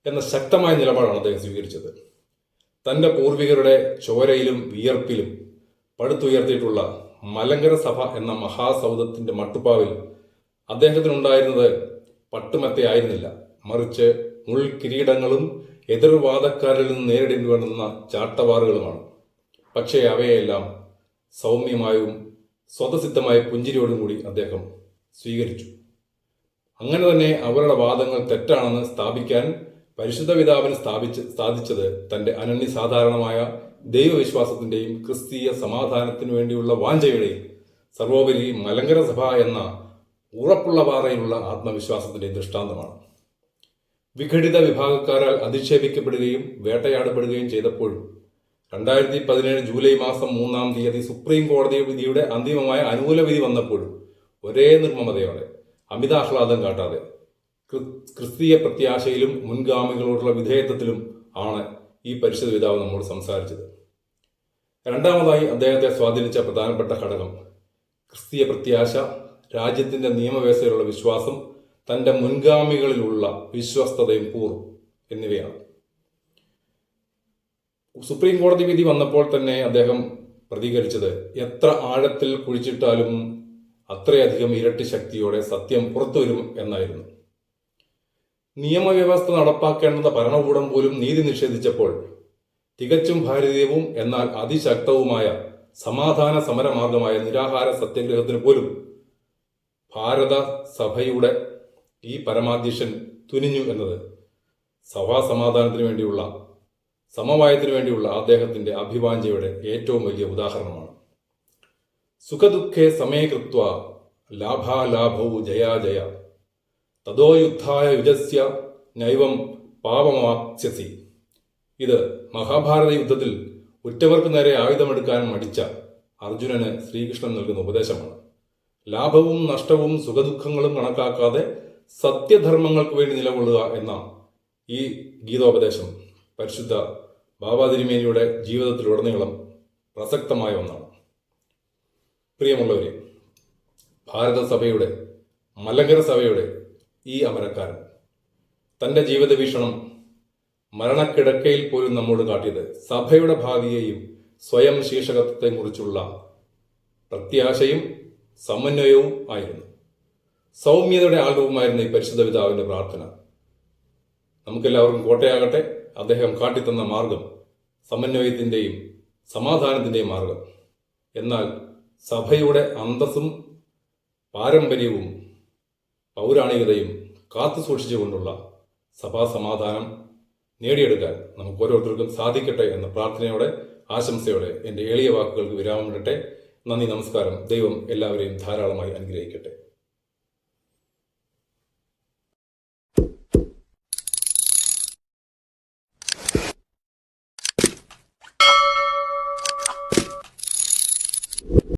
എന്ന ശക്തമായ നിലപാടാണ് അദ്ദേഹം സ്വീകരിച്ചത്. തന്റെ പൂർവികരുടെ ചോരയിലും വിയർപ്പിലും പടുത്തുയർത്തിയിട്ടുള്ള മലങ്കര സഭ എന്ന മഹാസൗധത്തിന്റെ മട്ടുപ്പാവിൽ അദ്ദേഹത്തിനുണ്ടായിരുന്നത് പട്ടുമെത്തയായിരുന്നില്ല, മറിച്ച് മുൾക്കിരീടങ്ങളും എതിർവാദക്കാരിൽ നിന്ന് നേരിടേണ്ടി വന്ന ചാട്ടവാറുകളുമാണ്. പക്ഷേ അവയെല്ലാം സൗമ്യമായും സ്വതസിദ്ധമായ പുഞ്ചിരിയോടും കൂടി അദ്ദേഹം സ്വീകരിച്ചു. അങ്ങനെ തന്നെ അവരുടെ വാദങ്ങൾ തെറ്റാണെന്ന് സ്ഥാപിക്കാൻ പരിശുദ്ധ പിതാവിന് സാധിച്ചത് തന്റെ അനന്യസാധാരണമായ ദൈവവിശ്വാസത്തിന്റെയും ക്രിസ്തീയ സമാധാനത്തിനു വേണ്ടിയുള്ള വാഞ്ചയുടെയും സർവോപരി മലങ്കര സഭ എന്ന ഉറപ്പുള്ള പാറയിലുള്ള ആത്മവിശ്വാസത്തിന്റെ ദൃഷ്ടാന്തമാണ്. വിഘടിത വിഭാഗക്കാരാൽ അധിക്ഷേപിക്കപ്പെടുകയും വേട്ടയാടപ്പെടുകയും ചെയ്തപ്പോഴും 2017 ജൂലൈ മാസം 3-ാം തീയതി സുപ്രീം കോടതി വിധിയുടെ അന്തിമമായ അനുകൂല വിധി വന്നപ്പോഴും ഒരേ നിർമ്മമതയോടെ അമിതാഹ്ലാദം കാട്ടാതെ ക്രിസ്തീയ പ്രത്യാശയിലും മുൻഗാമികളോടുള്ള വിധേയത്വത്തിലും ആണ് ഈ പരിശുദ്ധ പിതാവ് നമ്മോട് സംസാരിച്ചത്. രണ്ടാമതായി അദ്ദേഹത്തെ സ്വാധീനിച്ച പ്രധാനപ്പെട്ട ഘടകം ക്രിസ്തീയ പ്രത്യാശ, രാജ്യത്തിന്റെ നിയമവ്യവസ്ഥയിലുള്ള വിശ്വാസം, തന്റെ മുൻഗാമികളിലുള്ള വിശ്വസ്തതയും കൂറും എന്നിവയാണ്. സുപ്രീം കോടതി വിധി വന്നപ്പോൾ തന്നെ അദ്ദേഹം പ്രതികരിച്ചത് എത്ര ആഴത്തിൽ കുഴിച്ചിട്ടാലും അത്രയധികം ഇരട്ടി ശക്തിയോടെ സത്യം പുറത്തുവരും എന്നായിരുന്നു. നിയമവ്യവസ്ഥ നടപ്പാക്കേണ്ടുന്ന ഭരണകൂടം പോലും നീതി നിഷേധിച്ചപ്പോൾ തികച്ചും ഭാരതീയവും എന്നാൽ അതിശക്തവുമായ സമാധാന സമരമാർഗമായ നിരാഹാര സത്യാഗ്രഹത്തിന് പോലും ഭാരത സഭയുടെ ഈ പരമാധ്യക്ഷൻ തുനിഞ്ഞു എന്നത് സഭാ സമാധാനത്തിന് വേണ്ടിയുള്ള സമവായത്തിനു വേണ്ടിയുള്ള അദ്ദേഹത്തിന്റെ അഭിവാഞ്ചയുടെ ഏറ്റവും വലിയ ഉദാഹരണമാണ്. സുഖദുഃഖേ സമയകൃത്വ ലാഭാലാഭവും ജയാജയ തദോ യുദ്ധായ യുജസ്യ നൈവം പാപമാപ്സ്യസി. ഇത് മഹാഭാരത യുദ്ധത്തിൽ ഉറ്റവർക്ക് നേരെ ആയുധമെടുക്കാൻ മടിച്ച അർജുനന് ശ്രീകൃഷ്ണൻ നൽകുന്ന ഉപദേശമാണ്. ലാഭവും നഷ്ടവും സുഖദുഃഖങ്ങളും കണക്കാക്കാതെ സത്യധർമ്മങ്ങൾക്ക് വേണ്ടി നിലകൊള്ളുക എന്ന ഈ ഗീതോപദേശം പരിശുദ്ധ ബാബാ തിരുമേനിയുടെ ജീവിതത്തിലുടനീളം പ്രസക്തമായ ഒന്നാണ്. പ്രിയമുള്ളവരെ, ഭാരതസഭയുടെ മലങ്കര സഭയുടെ ഈ അമരക്കാരൻ തന്റെ ജീവിത വീക്ഷണം മരണക്കിടക്കയിൽ പോലും നമ്മോട് കാട്ടിയത് സഭയുടെ ഭാവിയെയും സ്വയം ശീർഷകത്വത്തെയും കുറിച്ചുള്ള പ്രത്യാശയും സമന്വയവും ആയിരുന്നു. സൗമ്യതയുടെ ആൽബവുമായിരുന്നു ഈ പരിശുദ്ധ പിതാവിന്റെ പ്രാർത്ഥന. നമുക്കെല്ലാവർക്കും കോട്ടയാകട്ടെ അദ്ദേഹം കാട്ടിത്തന്ന മാർഗം സമന്വയത്തിന്റെയും സമാധാനത്തിന്റെയും മാർഗം. എന്നാൽ സഭയുടെ അന്തസ്സും പാരമ്പര്യവും പൗരാണികതയും കാത്തു സൂക്ഷിച്ചുകൊണ്ടുള്ള സഭാ സമാധാനം നേടിയെടുക്കാൻ നമുക്ക് ഓരോരുത്തർക്കും സാധിക്കട്ടെ എന്ന പ്രാർത്ഥനയോടെ ആശംസയോടെ എൻ്റെ എളിയ വാക്കുകൾക്ക് വിരാമമിടട്ടെ. നന്ദി, നമസ്കാരം. ദൈവം എല്ലാവരെയും ധാരാളമായി അനുഗ്രഹിക്കട്ടെ.